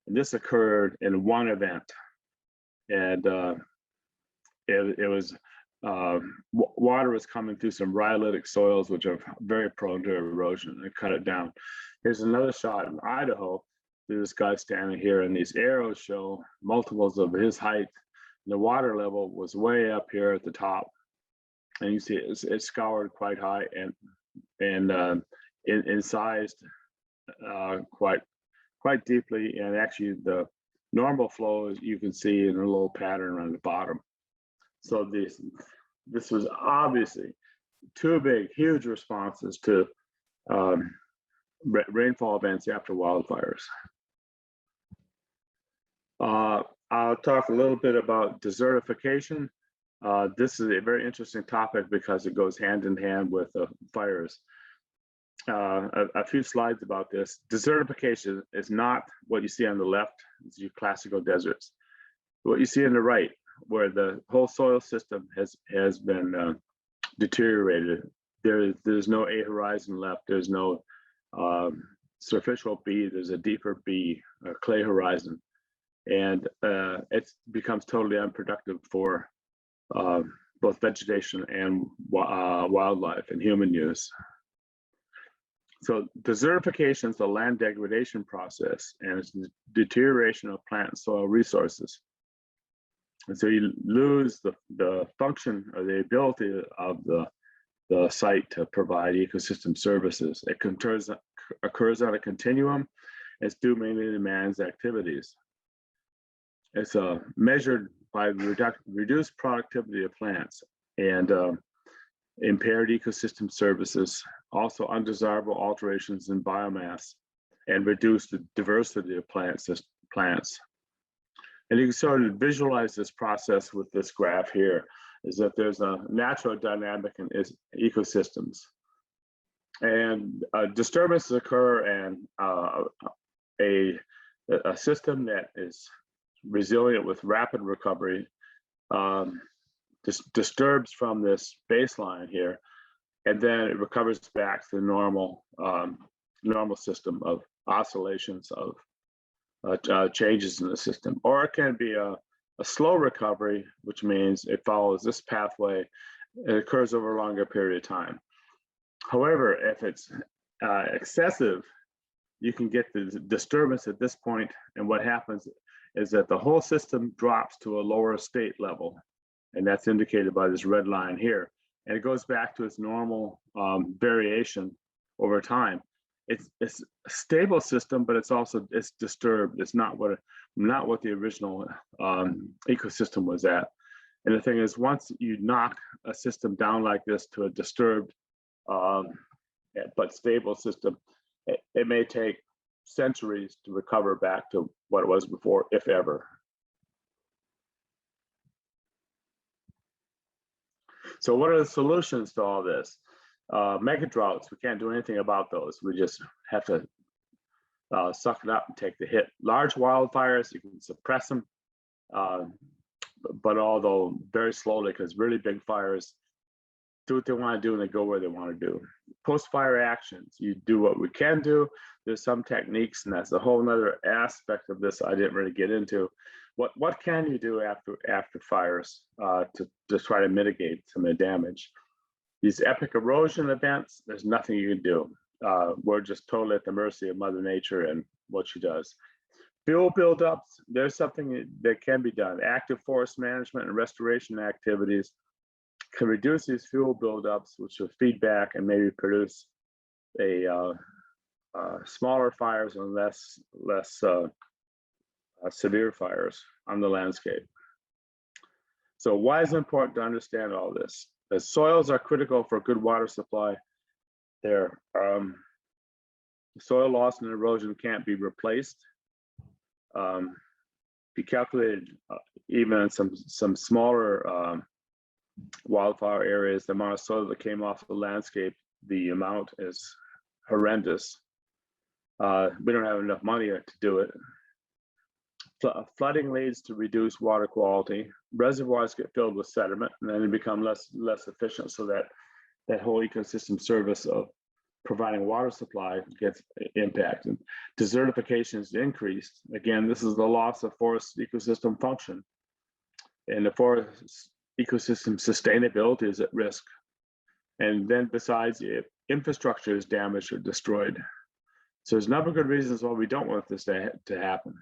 And this occurred in one event, and it was water was coming through some rhyolitic soils, which are very prone to erosion, and cut it down. Here's another shot in Idaho. This guy standing here, and these arrows show multiples of his height. The water level was way up here at the top, and you see it's scoured quite high and incised quite deeply. And actually, the normal flow is you can see in a little pattern on the bottom. So this was obviously two big, huge responses to rainfall events after wildfires. I'll talk a little bit about desertification. This is a very interesting topic because it goes hand in hand with fires. A few slides about this. Desertification is not what you see on the left, it's your classical deserts. What you see on the right, where the whole soil system has been deteriorated. There's no A horizon left. There's no superficial B. There's a deeper B, a clay horizon, and it becomes totally unproductive for both vegetation and wildlife and human use. So desertification is the land degradation process, and it's the deterioration of plant and soil resources. And so you lose the function or the ability of the site to provide ecosystem services. It occurs on a continuum. It's due mainly to man's activities. It's measured by reduced productivity of plants and impaired ecosystem services, also undesirable alterations in biomass, and reduced diversity of plants. And you can sort of visualize this process with this graph here, is that there's a natural dynamic in ecosystems. And disturbances occur, and a system that is resilient with rapid recovery disturbs from this baseline here, and then it recovers back to the normal system of oscillations of changes in the system, or it can be a slow recovery, which means it follows this pathway. It occurs over a longer period of time. However, if it's excessive, you can get the disturbance at this point, and what happens is that the whole system drops to a lower state level, and that's indicated by this red line here, and it goes back to its normal variation over time. It's a stable system, but it's disturbed. It's not what the original ecosystem was at. And the thing is, once you knock a system down like this to a disturbed but stable system, it may take centuries to recover back to what it was before, if ever. So what are the solutions to all this? Mega droughts, we can't do anything about those. We just have to suck it up and take the hit. Large wildfires, you can suppress them, but although very slowly, because really big fires do what they want to do and they go where they want to do. Post-fire actions, you do what we can do. There's some techniques, and that's a whole other aspect of this I didn't really get into. What can you do after fires to try to mitigate some of the damage? These epic erosion events, there's nothing you can do. We're just totally at the mercy of Mother Nature and what she does. Fuel buildups, there's something that can be done. Active forest management and restoration activities can reduce these fuel buildups, which will feed back and maybe produce a smaller fires and less severe fires on the landscape. So why is it important to understand all this? The soils are critical for good water supply. Soil loss and erosion can't be replaced. Be calculated even in some smaller wildfire areas, the amount of soil that came off the landscape, the amount is horrendous. We don't have enough money to do it. Flooding leads to reduced water quality. Reservoirs get filled with sediment, and then they become less efficient, so that whole ecosystem service of providing water supply gets impacted. Desertification is increased. Again, this is the loss of forest ecosystem function. And the forest ecosystem sustainability is at risk. And then besides, if infrastructure is damaged or destroyed. So there's a number of good reasons why we don't want this to happen.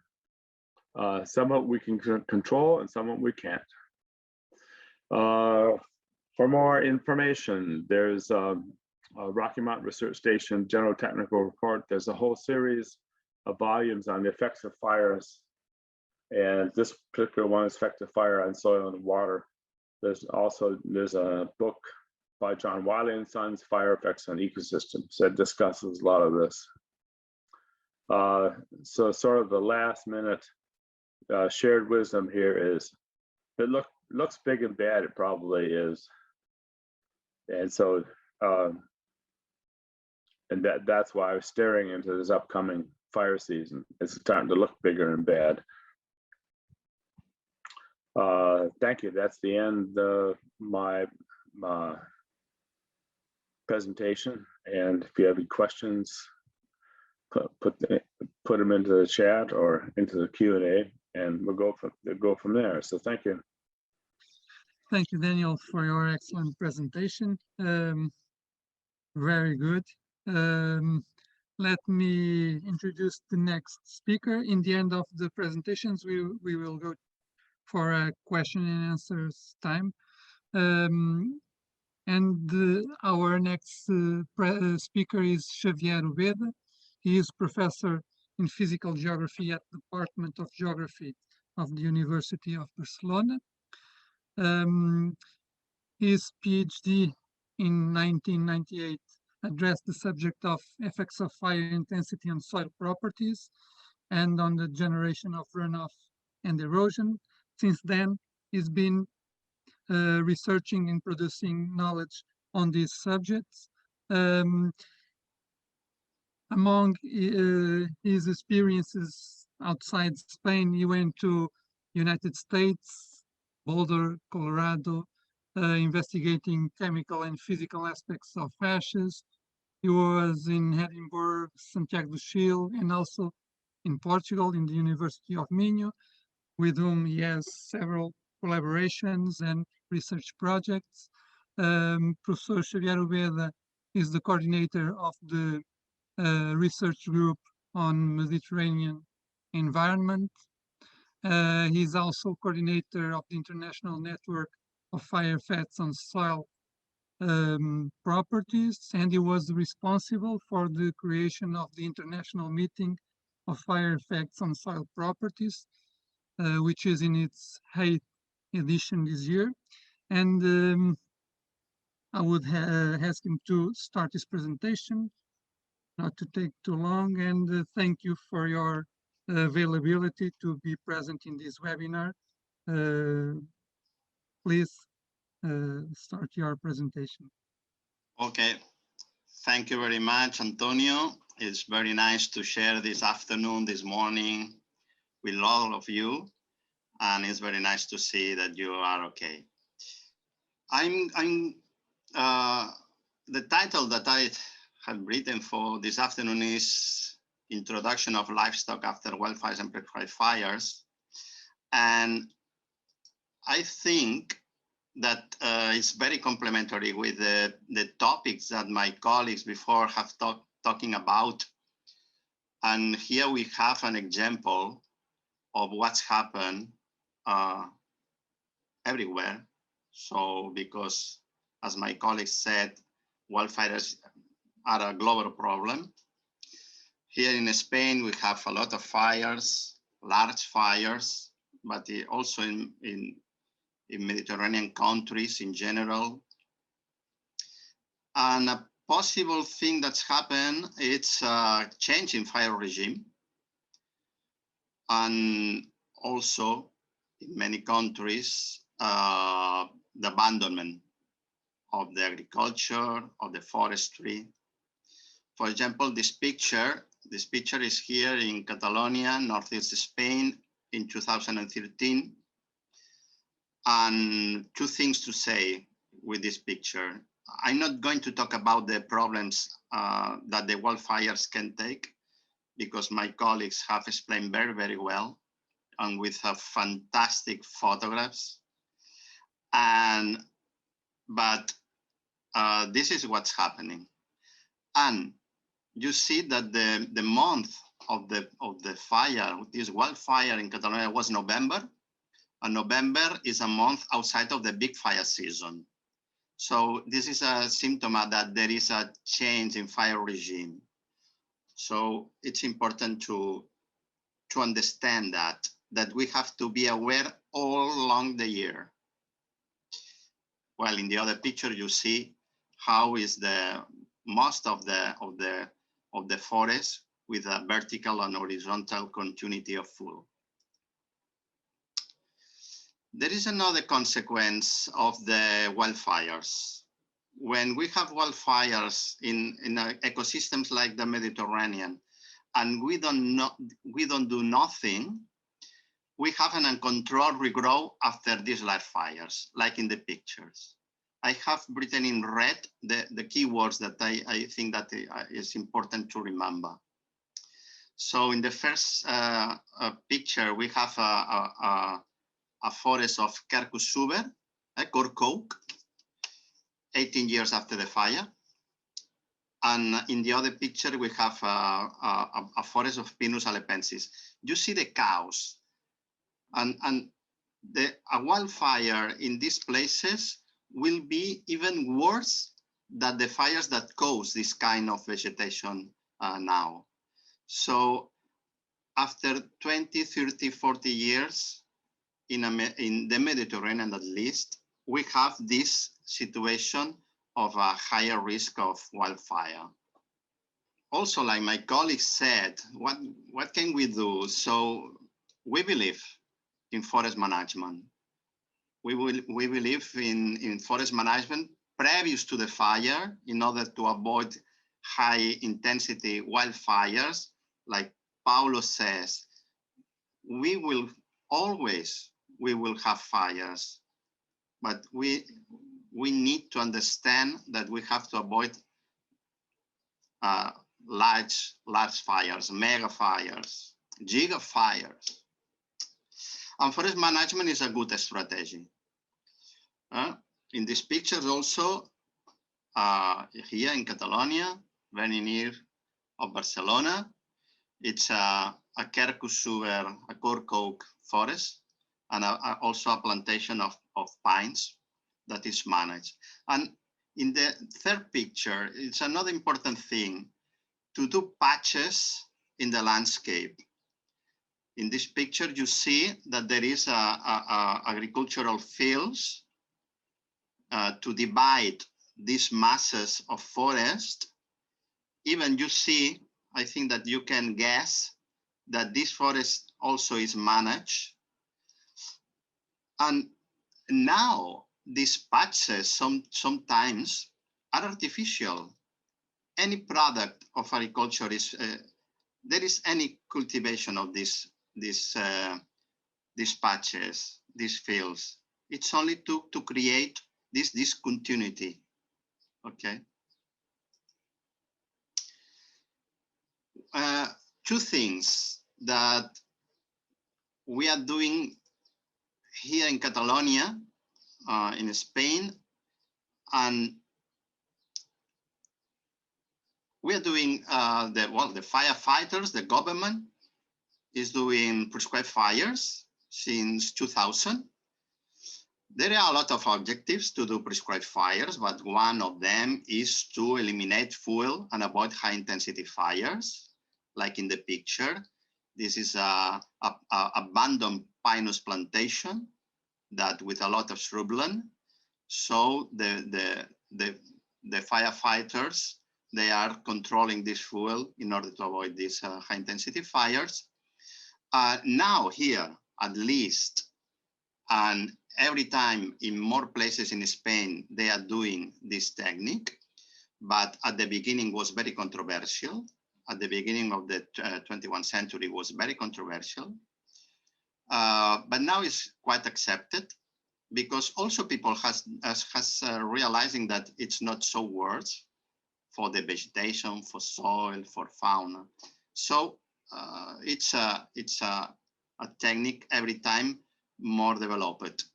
Some of it we can control and some of it we can't. For more information, there's Rocky Mountain Research Station General Technical Report. There's a whole series of volumes on the effects of fires. And this particular one is effect of fire on soil and water. There's a book by John Wiley and Sons, Fire Effects on Ecosystems, that discusses a lot of this. So sort of the last minute shared wisdom here is, it looks big and bad, it probably is. And so, and that's why I was staring into this upcoming fire season. It's starting to look bigger and bad. Thank you. That's the end of my presentation. And if you have any questions, put them into the chat or into the Q&A, and we'll go from there. So thank you. Thank you, Daniel, for your excellent presentation. Very good. Let me introduce the next speaker. In the end of the presentations, we will go for a question and answers time. Our next speaker is Xavier Úbeda. He is professor in physical geography at the Department of Geography of the University of Barcelona. His PhD in 1998 addressed the subject of effects of fire intensity on soil properties and on the generation of runoff and erosion. Since then, he's been researching and producing knowledge on these subjects. Among his experiences outside Spain, he went to United States, Boulder, Colorado, investigating chemical and physical aspects of ashes. He was in Edinburgh, Santiago do Chile, and also in Portugal, in the University of Minho, with whom he has several collaborations and research projects. Professor Xavier Úbeda is the coordinator of the research group on Mediterranean environment. He's also coordinator of the International Network of Fire Effects on Soil Properties, and he was responsible for the creation of the International Meeting of Fire Effects on Soil Properties, which is in its 8th edition this year. And I would ask him to start his presentation, not to take too long, and thank you for your availability to be present in this webinar. Please start your presentation. Okay, thank you very much, Antonio. It's very nice to share this afternoon, this morning with all of you. And it's very nice to see that you are okay. The title that I have written for this afternoon is Introduction of Livestock After Wildfires and Prescribed Fires. And I think that it's very complementary with the topics that my colleagues before have talking about. And here we have an example of what's happened everywhere. So because, as my colleagues said, wildfires are a global problem. Here in Spain, we have a lot of fires, large fires, but also in Mediterranean countries in general. And a possible thing that's happened, it's a change in fire regime. And also in many countries, the abandonment of the agriculture, of the forestry. For example, this picture is here in Catalonia, northeast Spain in 2013. And two things to say with this picture. I'm not going to talk about the problems that the wildfires can take, because my colleagues have explained very, very well, and with fantastic photographs. But this is what's happening. And you see that the month of the fire, this wildfire in Catalonia, was November. And November is a month outside of the big fire season. So this is a symptom that there is a change in fire regime. So it's important to understand that we have to be aware all along the year. Well, in the other picture, you see how is the most of the forest with a vertical and horizontal continuity of fuel. There is another consequence of the wildfires. When we have wildfires in ecosystems like the Mediterranean, and we don't do nothing, we have an uncontrolled regrowth after these large fires, like in the pictures. I have written in red the keywords that I think that is important to remember. So in the first picture, we have a forest of Quercus suber, a cork oak, 18 years after the fire. And in the other picture, we have a forest of Pinus alepensis. You see the cows. And a wildfire in these places will be even worse than the fires that cause this kind of vegetation now. So after 20, 30, 40 years, in the Mediterranean at least, we have this situation of a higher risk of wildfire. Also, like my colleague said, what can we do? So we believe in forest management. We believe in forest management previous to the fire in order to avoid high intensity wildfires. Like Paulo says, we will have fires, but we need to understand that we have to avoid large fires, mega fires. gigafires. And forest management is a good strategy. In these pictures also, here in Catalonia, very near of Barcelona, it's a quercus suber, a cork oak forest, and also a plantation of pines that is managed. And in the third picture, it's another important thing to do patches in the landscape. In this picture, you see that there is agricultural fields to divide these masses of forest. Even you see, I think that you can guess that this forest also is managed. And now these patches sometimes are artificial. Any product of agriculture is, there is any cultivation of these patches, these fields. It's only to create this discontinuity, okay? Two things that we are doing here in Catalonia, in Spain, and we are doing the firefighters, the government is doing prescribed fires since 2000. There are a lot of objectives to do prescribed fires, but one of them is to eliminate fuel and avoid high intensity fires, like in the picture. This is a abandoned pinus plantation that with a lot of shrubland. So the firefighters, they are controlling this fuel in order to avoid these high intensity fires. Now here, at least, and every time in more places in Spain, they are doing this technique, but at the beginning was very controversial. At the beginning of the 21st century was very controversial, but now it's quite accepted because also people has realizing that it's not so worse for the vegetation, for soil, for fauna. So it's a technique every time more developed.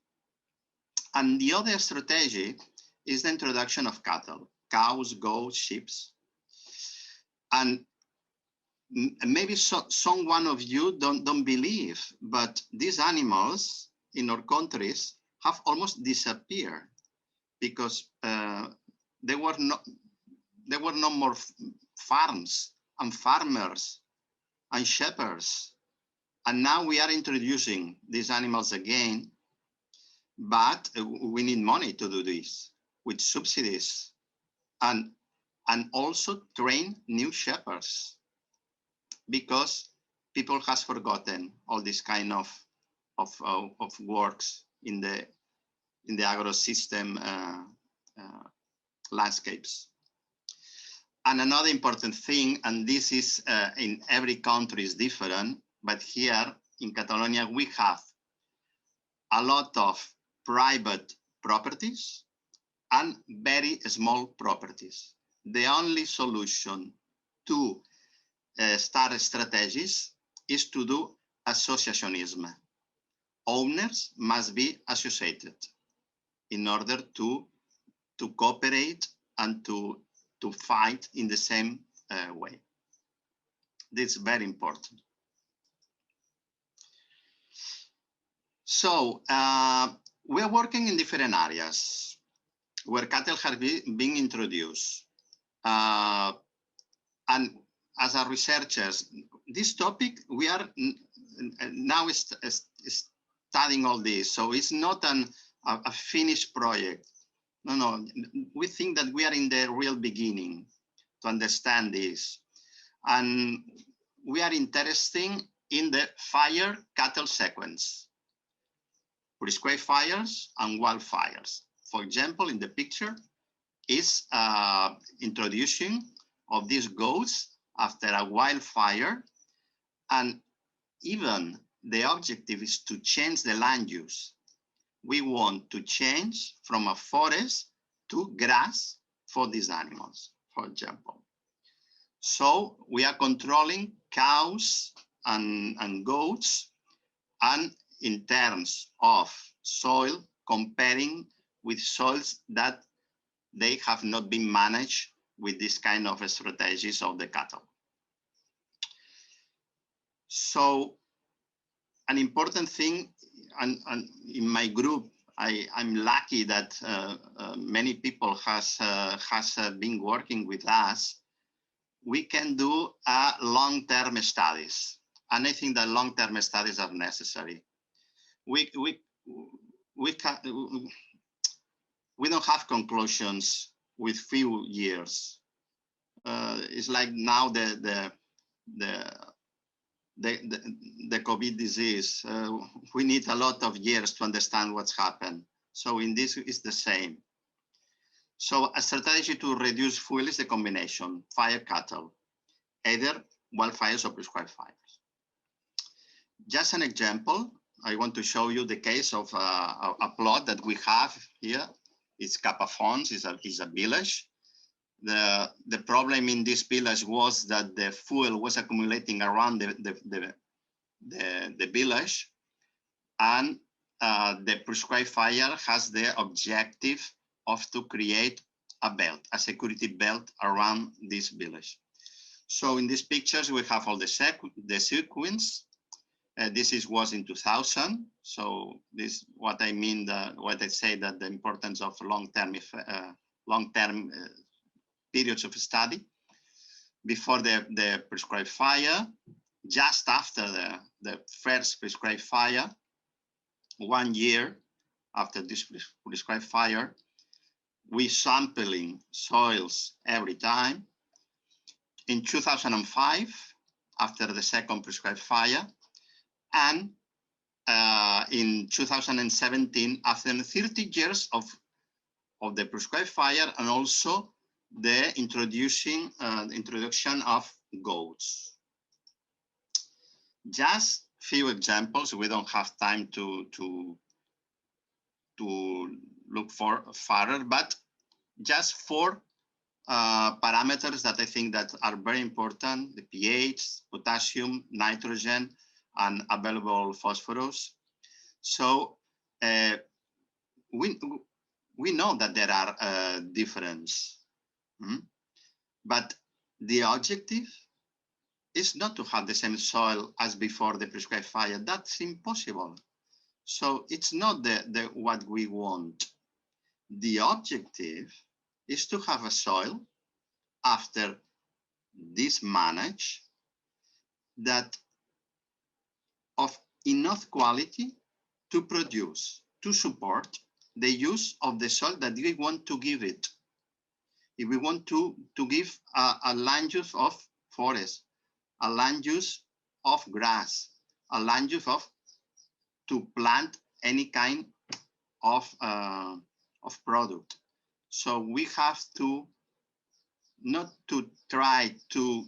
And the other strategy is the introduction of cattle, cows, goats, sheep. And maybe some one of you don't believe, but these animals in our countries have almost disappeared because there were no more farms and farmers and shepherds. And now we are introducing these animals again, but we need money to do this with subsidies and also train new shepherds because people has forgotten all this kind of works in the agro system landscapes. And another important thing, and this is in every country is different, but here in Catalonia, we have a lot of private properties and very small properties. The only solution to start strategies is to do associationism. Owners must be associated in order to cooperate and to fight in the same way. This is very important. So we are working in different areas where cattle have been introduced. And as a researchers, this topic, we are now studying all this. So it's not a finished project. No, we think that we are in the real beginning to understand this. And we are interested in the fire cattle sequence, prescribed fires and wildfires. For example, in the picture is introduction of these goats after a wildfire. And even the objective is to change the land use. We want to change from a forest to grass for these animals, for example. So we are controlling cows and goats, and in terms of soil, comparing with soils that they have not been managed with this kind of strategies of the cattle. So an important thing, and in my group, I'm lucky that many people has been working with us. We can do long-term studies, and I think that long-term studies are necessary. We don't have conclusions with few years. It's like now the COVID disease. We need a lot of years to understand what's happened. So in this is the same. So a strategy to reduce fuel is the combination, fire cattle, either wildfires or prescribed fires. Just an example, I want to show you the case of a plot that we have here. It's Capafons, is a village. The problem in this village was that the fuel was accumulating around the village, and the prescribed fire has the objective of to create a belt, a security belt around this village. So in these pictures, we have all the sequence. This was in 2000. So this what I mean, what I say that the importance of long-term periods of study. Before the prescribed fire, just after the first prescribed fire, 1 year after this prescribed fire, we sampling soils every time. In 2005, after the second prescribed fire, and in 2017, after 30 years of the prescribed fire, and also the introduction of goats. Just few examples. We don't have time to look for further, but just 4 parameters that I think that are very important: the pH, potassium, nitrogen, and available phosphorus. So we know that there are differences, but the objective is not to have the same soil as before the prescribed fire. That's impossible. So it's not what we want. The objective is to have a soil after this managed that of enough quality to produce, to support the use of the soil that we want to give it. If we want to give a land use of forest, a land use of grass, a land use to plant any kind of product. So we have to not to try to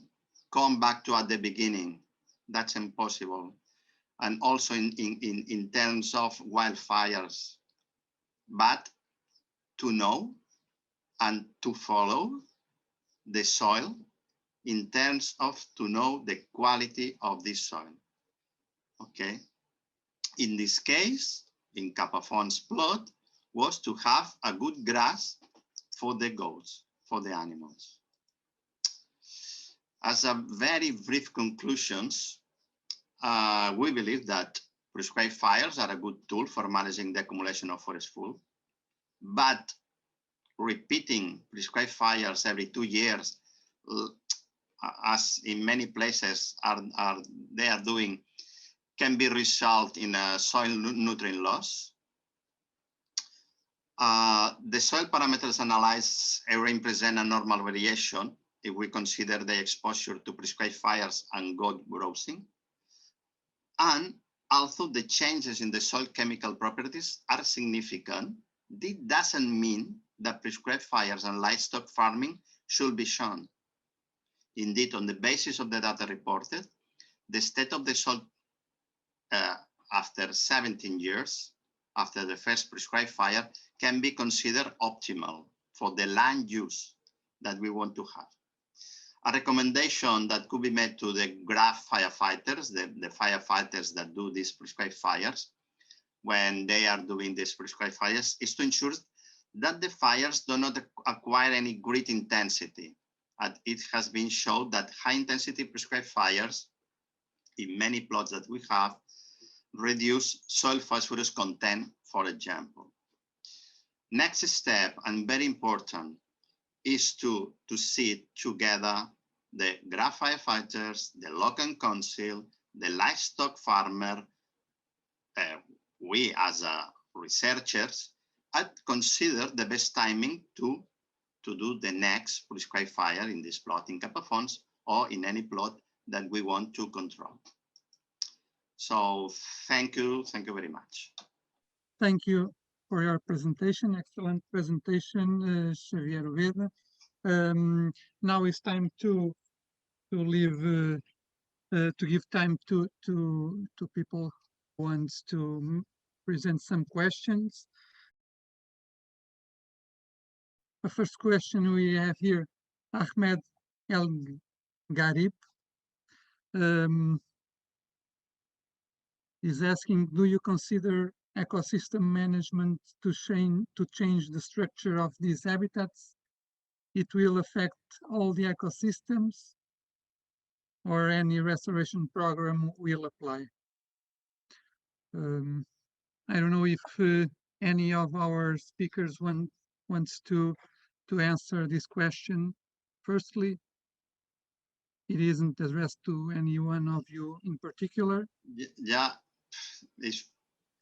come back to at the beginning. That's impossible. And also in terms of wildfires, but to know and to follow the soil in terms of to know the quality of this soil. Okay. In this case, in Capafon's plot, was to have a good grass for the goats, for the animals. As a very brief conclusions, we believe that prescribed fires are a good tool for managing the accumulation of forest fuel, but repeating prescribed fires every 2 years, as in many places they are doing, can be result in a soil nutrient loss. The soil parameters analyzed represent a normal variation if we consider the exposure to prescribed fires and goat browsing. And although the changes in the soil chemical properties are significant, this doesn't mean that prescribed fires and livestock farming should be shown. Indeed, on the basis of the data reported, the state of the soil after 17 years, after the first prescribed fire, can be considered optimal for the land use that we want to have. a recommendation that could be made to the GRAF firefighters, the firefighters that do these prescribed fires, when they are doing these prescribed fires, is to ensure that the fires do not acquire any great intensity. And it has been shown that high intensity prescribed fires in many plots that we have reduce soil phosphorus content, for example. Next step, and very important, is to see together the GRAF firefighters, the local council, the livestock farmer, we as researchers, and consider the best timing to do the next prescribed fire in this plot in Capafonts or in any plot that we want to control. So thank you very much. Thank you for your presentation, excellent presentation, Xavier Úbeda. Now it's time to leave, to give time to people who wants to present some questions. The first question we have here, Ahmed El Garib, is asking, do you consider ecosystem management to change the structure of these habitats? It will affect all the ecosystems, or any restoration program will apply? I don't know if any of our speakers wants to answer this question. Firstly, it isn't addressed to any one of you in particular. Yeah,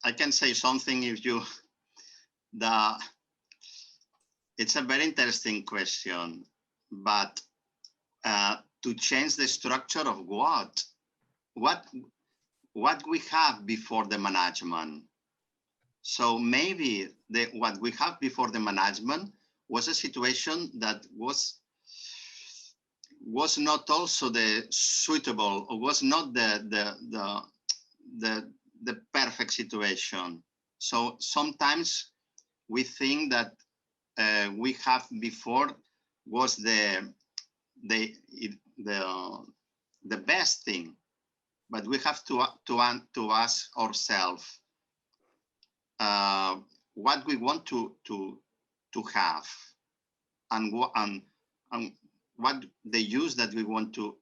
I can say something if you, it's a very interesting question, but to change the structure of what we have before the management. So maybe what we have before the management was a situation that was not also the suitable, or was not the perfect situation. So sometimes we think that we have before was the best thing, but we have to ask ourselves what we want to have, and what the use that we want to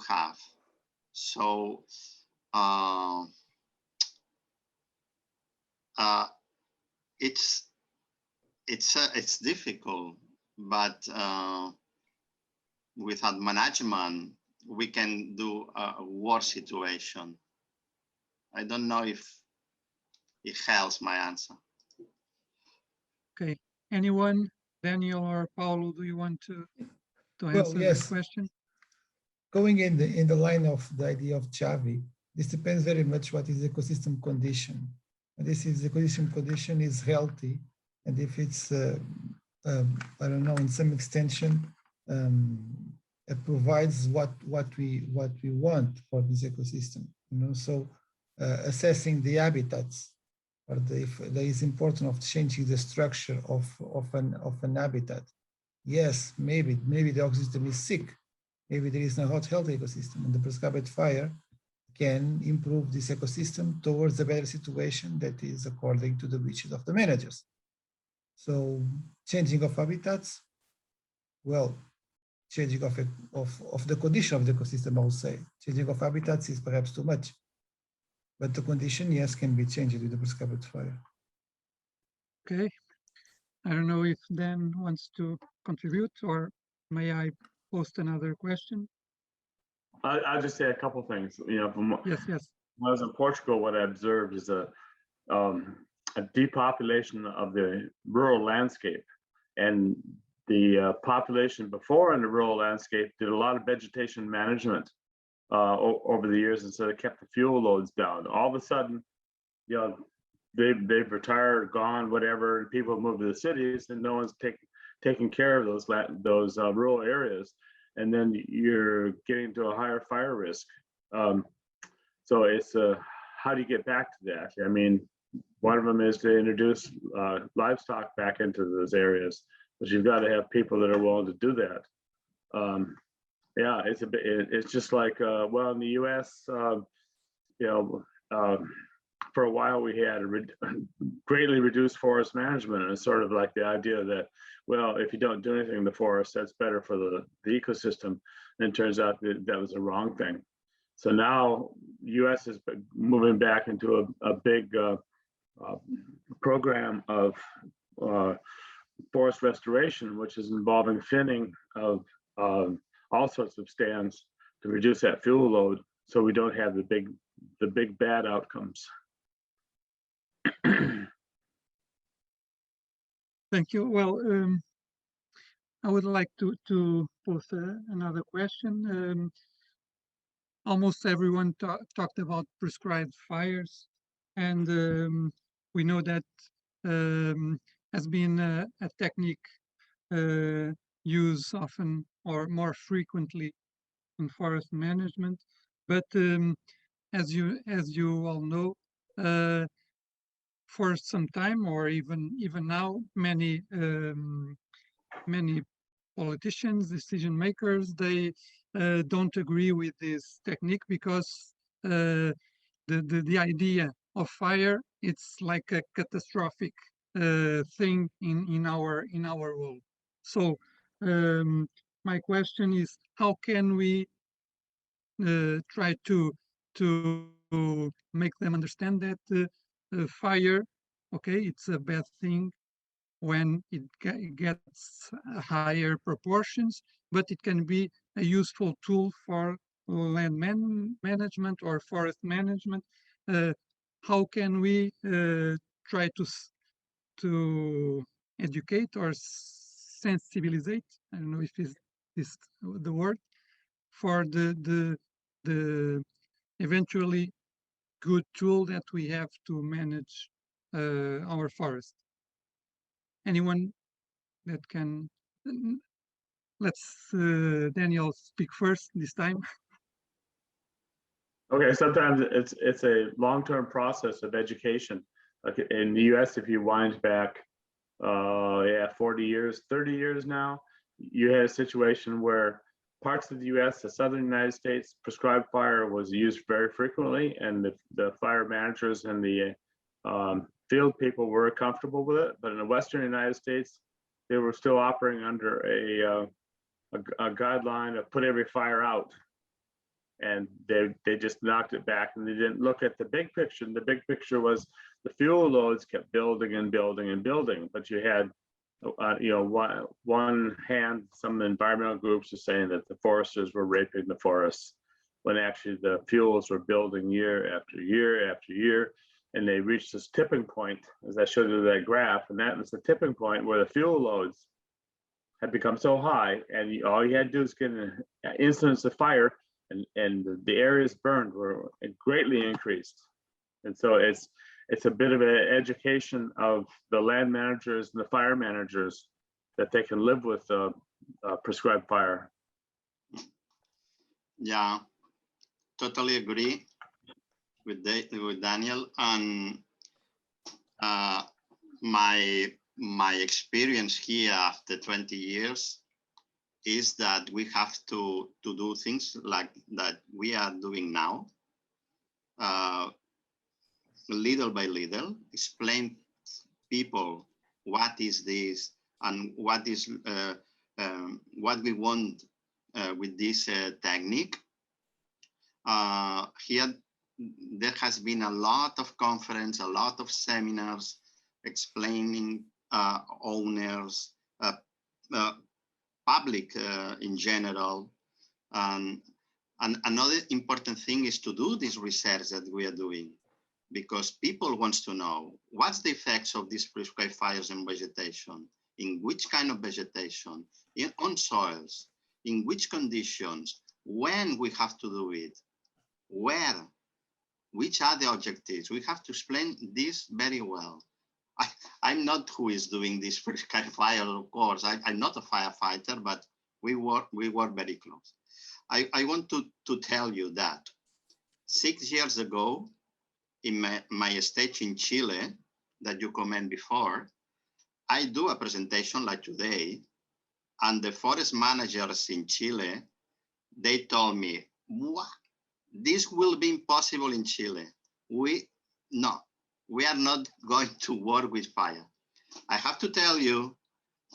have. So it's difficult, but without management we can do a worse situation. I don't know if it helps my answer. Okay, anyone, Daniel or Paulo, do you want to answer this question? Going in the line of the idea of Xavi, this depends very much what is the ecosystem condition. And this is the ecosystem condition is healthy, and if it's I don't know, in some extension, it provides what we want for this ecosystem. You know, so assessing the habitats, or if there is important of changing the structure of an habitat. Yes, maybe the ecosystem is sick. Maybe there is no hot, healthy ecosystem, and the prescribed fire can improve this ecosystem towards a better situation that is according to the wishes of the managers. So changing of habitats, well, changing of the condition of the ecosystem, I would say. Changing of habitats is perhaps too much, but the condition, yes, can be changed with the prescribed fire. Okay, I don't know if Dan wants to contribute, or may I post another question? I'll just say a couple things. You know, from yes. When I was in Portugal, what I observed is a depopulation of the rural landscape, and the population before in the rural landscape did a lot of vegetation management over the years, and so they kept the fuel loads down. All of a sudden, you know, they've retired, gone, whatever, and people have moved to the cities, and no one's taking care of those rural areas, and then you're getting to a higher fire risk. So it's how do you get back to that? I mean, one of them is to introduce livestock back into those areas, but you've got to have people that are willing to do that. Yeah, it's just like, well, in the US, you know, for a while we had greatly reduced forest management, and it's sort of like the idea that, well, if you don't do anything in the forest, that's better for the ecosystem. And it turns out that was the wrong thing. So now US is moving back into a big program of forest restoration, which is involving thinning of all sorts of stands to reduce that fuel load, so we don't have the big bad outcomes. Thank you. Well, I would like to pose another question. Almost everyone talked about prescribed fires, and we know that has been a technique used often or more frequently in forest management. But as you all know, for some time, or even now, many politicians, decision makers, they don't agree with this technique, because the idea of fire, it's like a catastrophic thing in our world. So my question is, how can we try to make them understand that fire, okay, it's a bad thing when it gets higher proportions, but it can be a useful tool for land management or forest management. How can we try to educate or sensibilize? I don't know if is the word, for the eventually good tool that we have to manage our forest. Anyone that can? Let's Daniel speak first this time. Okay, sometimes it's a long-term process of education. Like in the US, if you wind back, 40 years, 30 years now, you had a situation where parts of the US, the southern United States, prescribed fire was used very frequently, and the fire managers and the field people were comfortable with it. But in the western United States, they were still operating under a guideline of put every fire out. And they just knocked it back, and they didn't look at the big picture. And the big picture was the fuel loads kept building and building and building. But you had, one hand, some environmental groups are saying that the foresters were raping the forests, when actually the fuels were building year after year after year. And they reached this tipping point, as I showed you that graph, and that was the tipping point where the fuel loads had become so high, and all you had to do is get an incidence of fire, and the areas burned were greatly increased. And so it's a bit of an education of the land managers and the fire managers that they can live with prescribed fire. Yeah, totally agree with Daniel. And my experience here after 20 years is that we have to do things like that we are doing now, little by little, explain people what is this and what is what we want with this technique. Here, there has been a lot of conference, a lot of seminars explaining owners, public in general. And another important thing is to do this research that we are doing, because people want to know what's the effects of these prescribed fires in vegetation, in which kind of vegetation, on soils, in which conditions, when we have to do it, where, which are the objectives. We have to explain this very well. I'm not who is doing this prescribed fire, of course. I'm not a firefighter, but we work very close. I want to tell you that 6 years ago, in my stage in Chile, that you commented before, I do a presentation like today, and the forest managers in Chile, they told me, what? This will be impossible in Chile. No, we are not going to work with fire. I have to tell you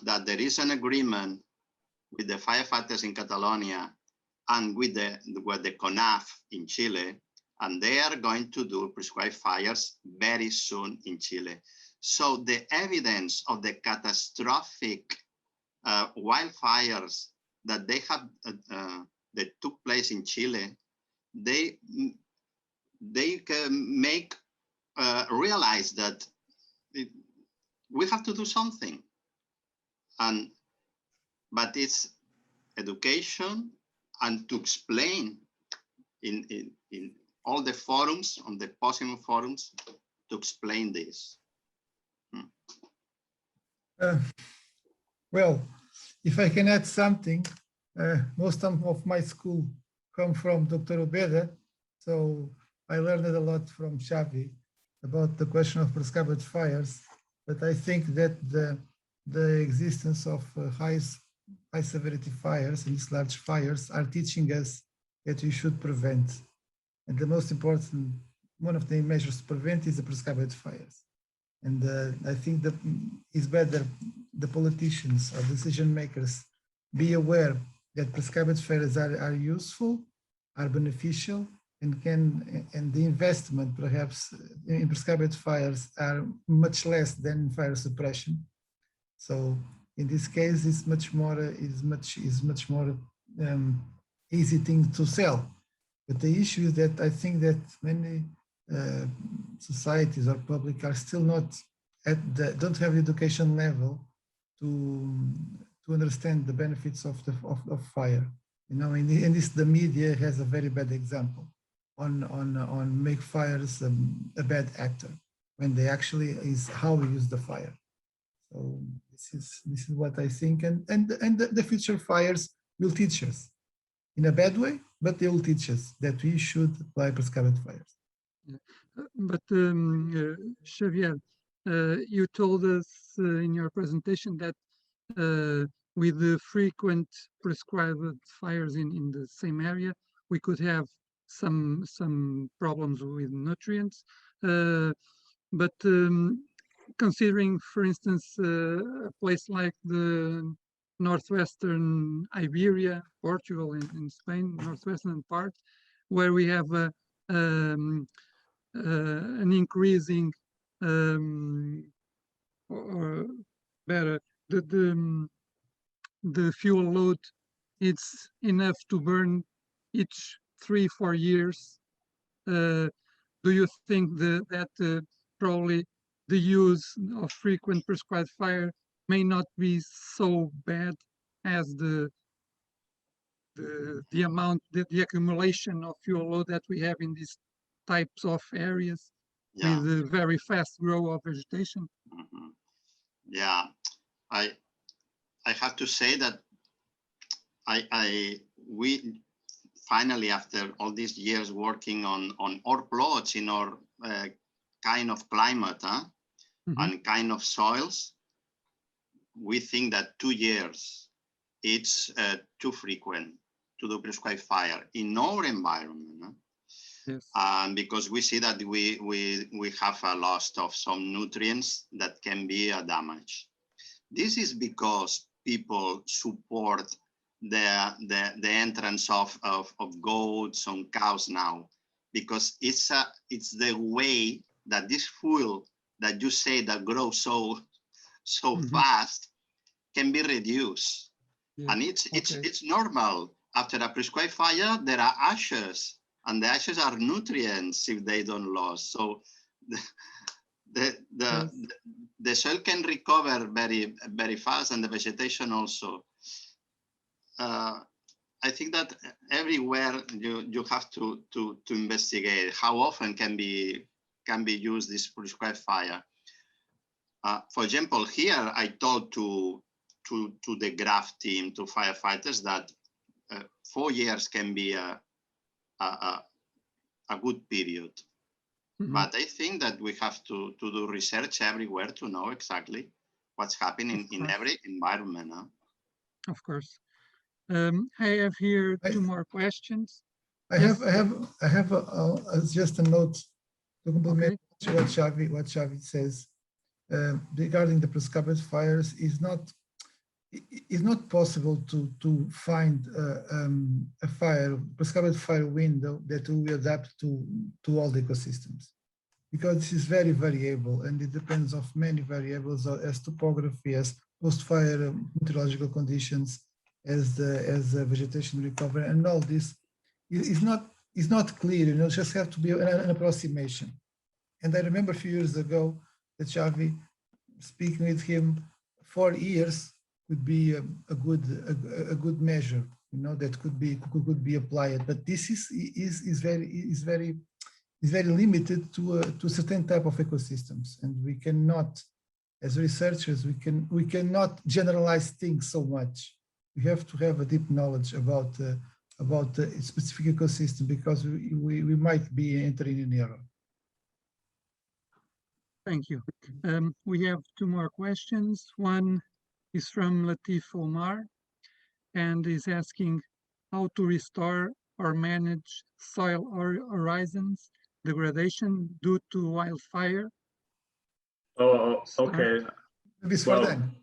that there is an agreement with the firefighters in Catalonia and with the CONAF in Chile, and they are going to do prescribed fires very soon in Chile. So the evidence of the catastrophic wildfires that they have that took place in Chile, they make realize that we have to do something. But it's education and to explain in all the forums, on the possible forums, to explain this. Well, if I can add something, most of my school come from Dr. Úbeda, so I learned a lot from Xavi about the question of prescribed fires, but I think that the existence of high severity fires and these large fires are teaching us that we should prevent. And the most important, one of the measures to prevent is the prescribed fires. And I think that it's better the politicians or decision makers be aware that prescribed fires are useful, are beneficial, and the investment perhaps in prescribed fires are much less than fire suppression. So in this case, it's much more easy thing to sell. But the issue is that I think that many societies or public are still not don't have education level to understand the benefits of fire. You know, and this the media has a very bad example on make fires a bad actor when they actually is how we use the fire. So this is what I think, and the future fires will teach us in a bad way, but they will teach us that we should apply prescribed fires. Yeah. But Xavier, you told us in your presentation that with the frequent prescribed fires in the same area, we could have some problems with nutrients. But considering, for instance, a place like the northwestern Iberia, Portugal, in Spain, northwestern part, where we have an increasing, or better, the fuel load, it's enough to burn each 3-4 years. Do you think that probably the use of frequent prescribed fire may not be so bad as the amount, the accumulation of fuel load that we have in these types of areas, yeah, with a very fast growth of vegetation? Mm-hmm. Yeah, I have to say that we finally, after all these years working on our plots in our kind of climate and kind of soils, we think that 2 years it's too frequent to do prescribed fire in our environment. Yes. Because we see that we have a loss of some nutrients that can be a damage. This is because people support the entrance of goats and cows now, because it's the way that this fuel that you say that grows so fast can be reduced. Yeah. And it's normal. After a prescribed fire, there are ashes, and the ashes are nutrients if they don't lose. So the soil can recover very, very fast, and the vegetation also. I think that everywhere you have to investigate how often can be used this prescribed fire. For example, here I told to the graph team, to firefighters, that 4 years can be a good period. But I think that we have to do research everywhere to know exactly what's happening in every environment. Of course. I have here two more questions. I have just a note to complement what Xavi says regarding the prescribed fires. Is not possible to find a prescribed fire window that will adapt to all the ecosystems, because this is very variable and it depends of many variables as topography, as post-fire meteorological conditions, as the vegetation recovery, and all this is not clear. You know, just have to be an approximation. And I remember a few years ago that Xavi, speaking with him, 4 years would be a good measure, you know, that could be applied. But this is very limited to a certain type of ecosystems, and we cannot, as researchers, we cannot generalize things so much. We have to have a deep knowledge about a specific ecosystem, because we might be entering an error. Thank you. We have two more questions. One is from Latif Omar, and is asking how to restore or manage soil or horizons degradation due to wildfire. Oh, okay. Maybe for them.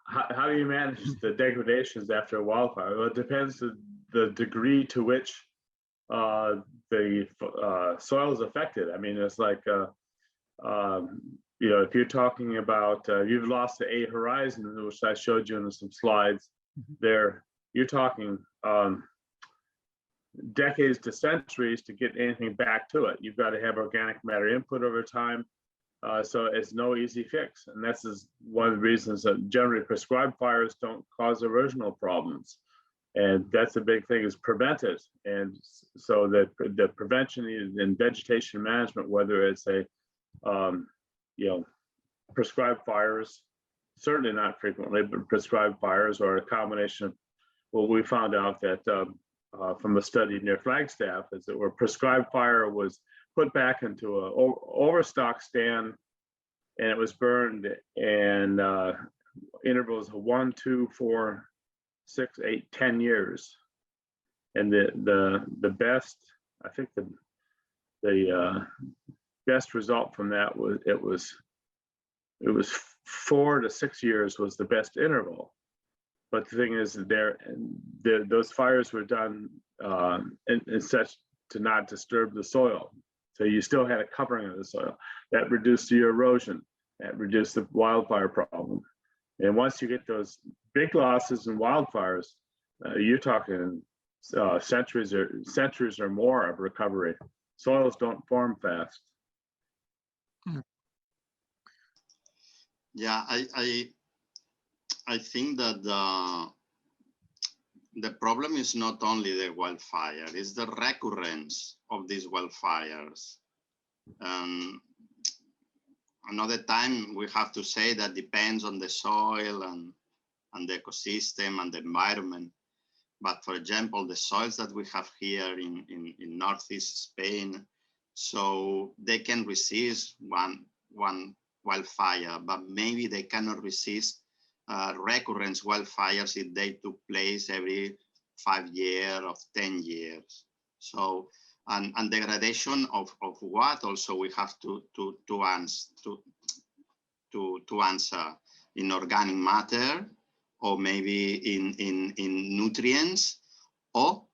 How do you manage the degradations after a wildfire? Well, it depends the degree to which the soil is affected. I mean, it's like, you know, if you're talking about, you've lost the A horizon, which I showed you in some slides there, you're talking decades to centuries to get anything back to it. You've got to have organic matter input over time. So it's no easy fix. And this is one of the reasons that generally prescribed fires don't cause erosional problems. And that's the big thing, is prevent it. And so the prevention in vegetation management, whether it's a, you know, prescribed fires, certainly not frequently, but prescribed fires, or a combination of, well, we found out that from a study near Flagstaff, is that where prescribed fire was put back into a overstock stand, and it was burned in intervals of 1, 2, 4, 6, 8, 10 years. And the best, I think the best result from that was it was 4 to 6 years was the best interval. But the thing is, those fires were done in such to not disturb the soil. So you still had a covering of the soil. That reduced the erosion, that reduced the wildfire problem. And once you get those big losses in wildfires, you're talking centuries or more of recovery. Soils don't form fast. Yeah, I think that the problem is not only the wildfire, it's the recurrence of these wildfires. Another time we have to say that depends on the soil and the ecosystem and the environment. But for example, the soils that we have here in Northeast Spain, so they can resist one wildfire, but maybe they cannot resist recurrent wildfires if they took place every 5 years or 10 years. So, and degradation of what also we have to answer in organic matter, or maybe in nutrients. Or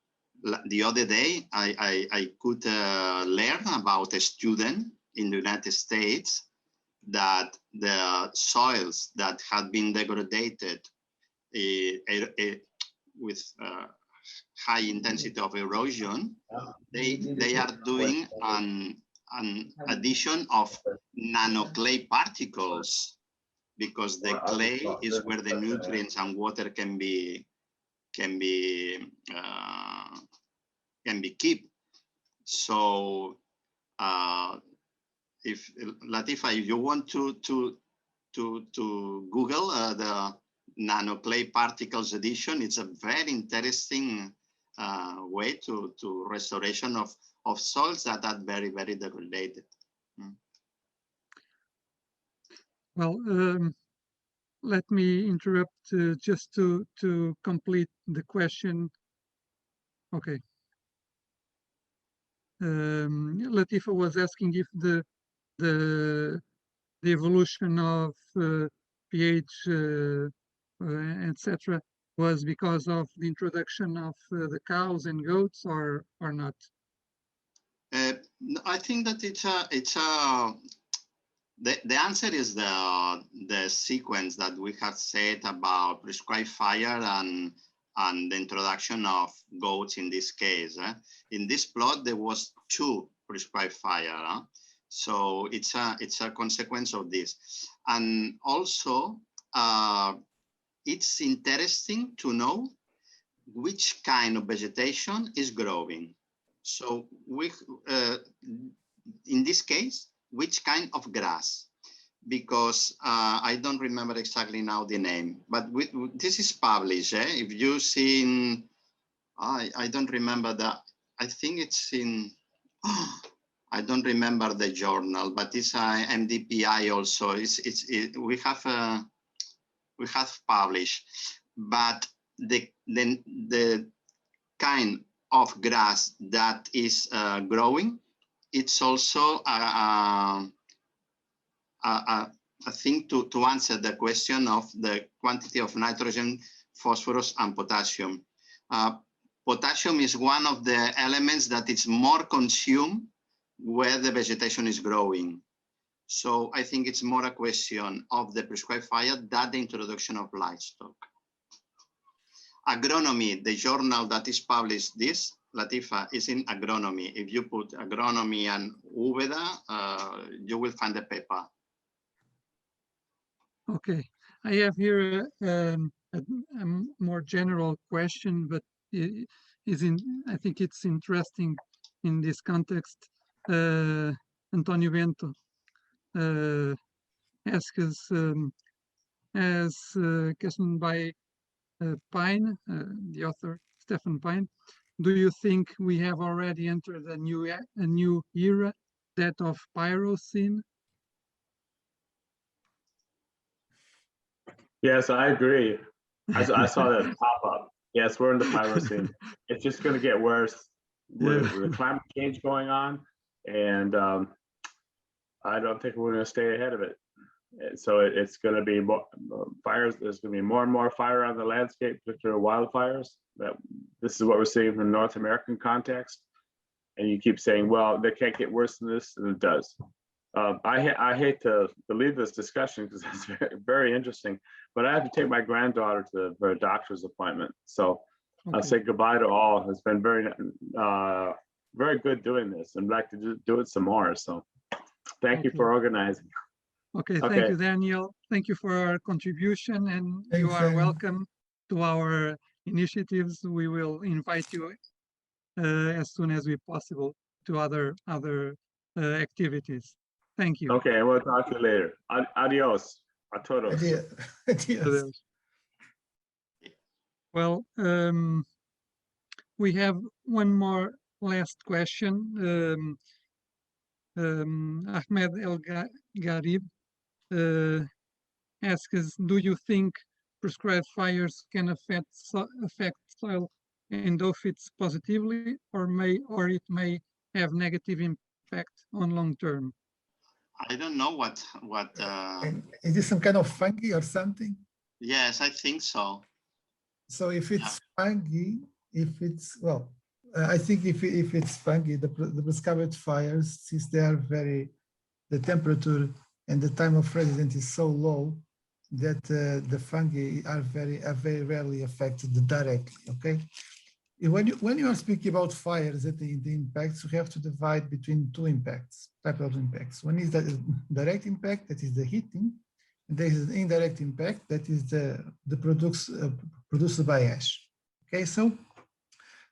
the other day, I could learn about a student in the United States that the soils that had been degraded with high intensity of erosion, they are doing an addition of nanoclay particles, because the clay is where the nutrients and water can be kept. So if Latifa, if you want to Google the nanoclay particles addition, it's a very interesting way to restoration of soils that are very, very degraded. Well, let me interrupt just to complete the question. Okay. Latifa was asking if the evolution of pH, etc., was because of the introduction of the cows and goats, or not. I think that the answer is the sequence that we have said about prescribed fire and the introduction of goats in this case. In this plot, there was 2 prescribed fire. So it's a consequence of this. And also, it's interesting to know which kind of vegetation is growing. So in this case, which kind of grass? Because I don't remember exactly now the name, but this is published. If you see in, I don't remember that. I think it's in, I don't remember the journal, but it's MDPI also. We have published, but the kind of grass that is growing, it's also a thing to answer the question of the quantity of nitrogen, phosphorus, and potassium. Potassium is one of the elements that is more consumed where the vegetation is growing. So I think it's more a question of the prescribed fire than the introduction of livestock. Agronomy, the journal that is published this, Latifa, is in agronomy. If you put agronomy and Úbeda, you will find the paper. Okay, I have here a more general question, but I think it's interesting in this context. António Bento asks, as questioned by Pine, the author Stephen Pine, do you think we have already entered a new era, that of pyrocene? Yes, I agree. I saw that pop up. Yes, we're in the pyrocene. It's just going to get worse with the climate change going on, and I don't think we're going to stay ahead of it. So it's going to be more fires. There's going to be more and more fire on the landscape, particularly wildfires. This is what we're seeing from the North American context. And you keep saying, well, they can't get worse than this, and it does. I hate to leave this discussion because it's very, very interesting, but I have to take my granddaughter for a doctor's appointment. So I'll say goodbye to all. It's been very, very good doing this, and I'd like to do it some more. So thank you for organizing. Okay, thank you, Daniel. Thank you for our contribution, and Thanks, you are welcome to our initiatives. We will invite you as soon as we possible to other activities. Thank you. Okay, we'll talk to you later. Adios. A todos. Adios. Well, we have one more last question. Ahmed El Garib asks, do you think prescribed fires can affect soil endophytes positively, or it may have negative impact on long term? I don't know what. Is this some kind of fungi or something? Yes, I think so. So if it's fungi, I think if it's fungi, the prescribed fires, since they are the temperature and the time of residence is so low that the fungi are very rarely affected directly. Okay. When you are speaking about fires, the impacts, you have to divide between 2 types of impacts. One is the direct impact, that is the heating, and there is the indirect impact, that is the produced by ash. Okay, so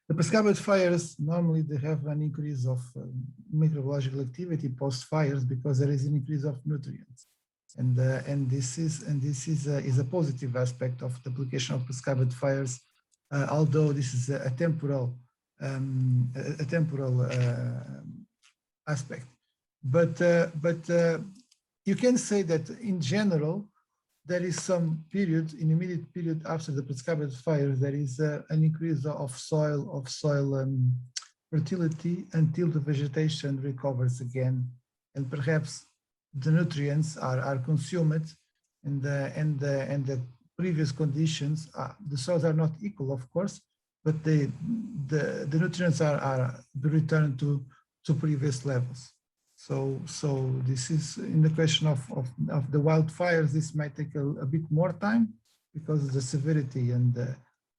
the prescribed fires, normally they have an increase of microbiological activity post fires because there is an increase of nutrients, and this is a positive aspect of the application of prescribed fires. Although this is a temporal aspect, but you can say that in general, there is some period, in immediate period after the prescribed fire, there is an increase of soil fertility until the vegetation recovers again, and perhaps the nutrients are consumed, and the previous conditions. The soils are not equal, of course, but the nutrients are returned to previous levels. So this is in the question of the wildfires. This might take a bit more time because the severity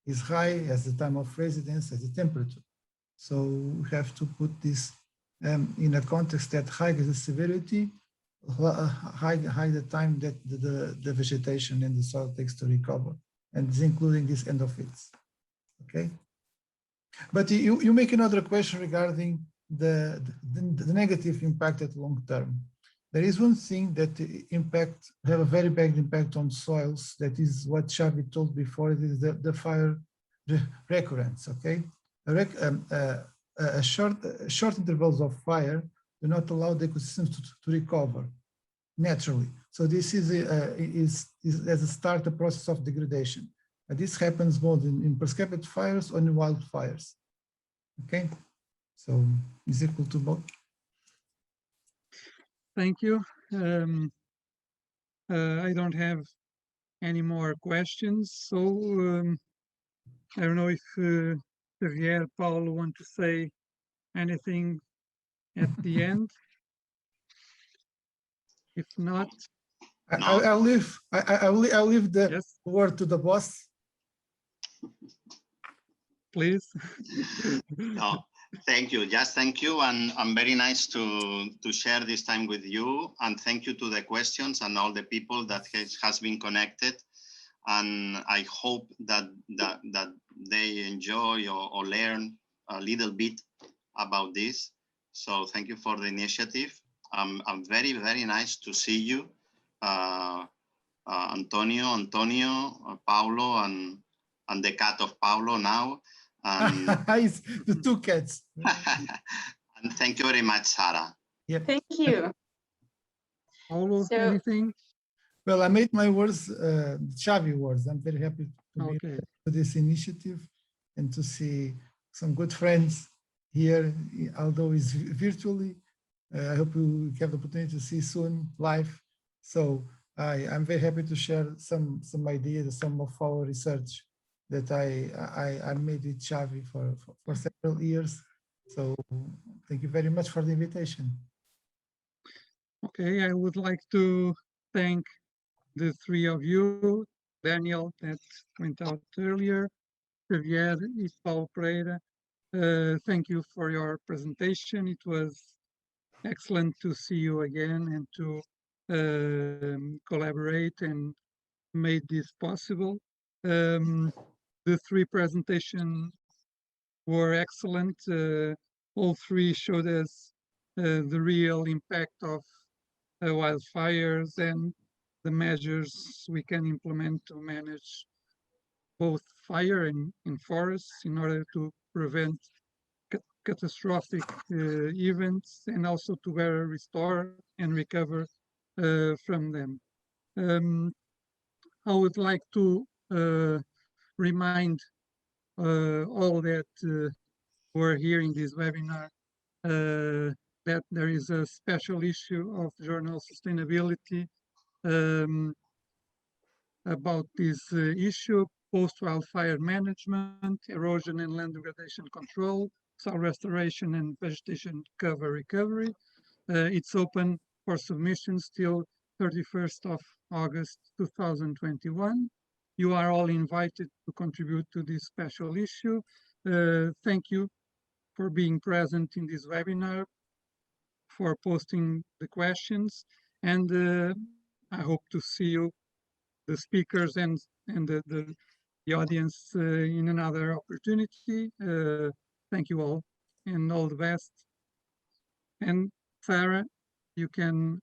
is high as the time of residence, as the temperature. So we have to put this in a context that high is the severity, high the time that the vegetation and the soil takes to recover, and it's including this end of it. Okay. But you make another question regarding the negative impact at long term. There is one thing that have a very big impact on soils. That is what Xavier told before. It is the fire recurrence. Okay, short intervals of fire do not allow the ecosystems to recover naturally. So this is as a start a process of degradation. And this happens both in prescribed fires or in wildfires. Okay. So is equal to both. Thank you. I don't have any more questions. So I don't know if Xavier, Paulo want to say anything at the end. If not, I'll leave the yes, word to the boss. please. No, thank you. Just thank you, and very nice to share this time with you. And thank you to the questions and all the people that has been connected. And I hope that they enjoy or learn a little bit about this. So thank you for the initiative. I'm very, very nice to see you, Antonio, Paulo, and the cat of Paulo now. And the two cats. and thank you very much, Sarah. Yep. Thank you. Paulo, anything? Well, I made my words, Xavier words. I'm very happy to be Okay. to this initiative and to see some good friends here, although it's virtually. I hope you have the opportunity to see soon live. So I'm very happy to share some ideas, some of our research that I made with Xavier for several years. So thank you very much for the invitation. Okay, I would like to thank the three of you, Daniel that went out earlier, Xavier, Paulo Pereira. Thank you for your presentation. It was excellent to see you again and to collaborate and made this possible. The three presentations were excellent. All three showed us the real impact of wildfires and the measures we can implement to manage both fire in forests in order to prevent catastrophic events and also to better restore and recover from them. I would like to remind all that were here in this webinar that there is a special issue of Journal Sustainability about this issue: post-wildfire management, erosion and land degradation control, soil restoration and vegetation cover recovery. It's open for submissions till 31st of August 2021. You are all invited to contribute to this special issue. Thank you for being present in this webinar, for posting the questions, and I hope to see you, the speakers and the audience in another opportunity. Thank you all and all the best. And Sarah, you can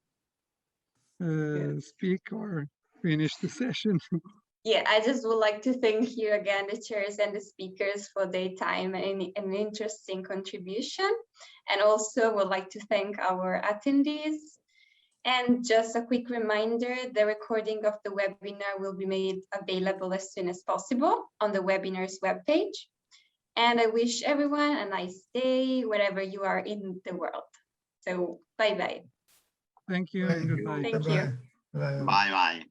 speak or finish the session. Yeah, I just would like to thank you again, the chairs and the speakers, for their time and an interesting contribution. And also would like to thank our attendees. And just a quick reminder, the recording of the webinar will be made available as soon as possible on the webinar's webpage. And I wish everyone a nice day wherever you are in the world. So bye-bye. Thank you and goodbye. Thank you. Bye. Bye bye.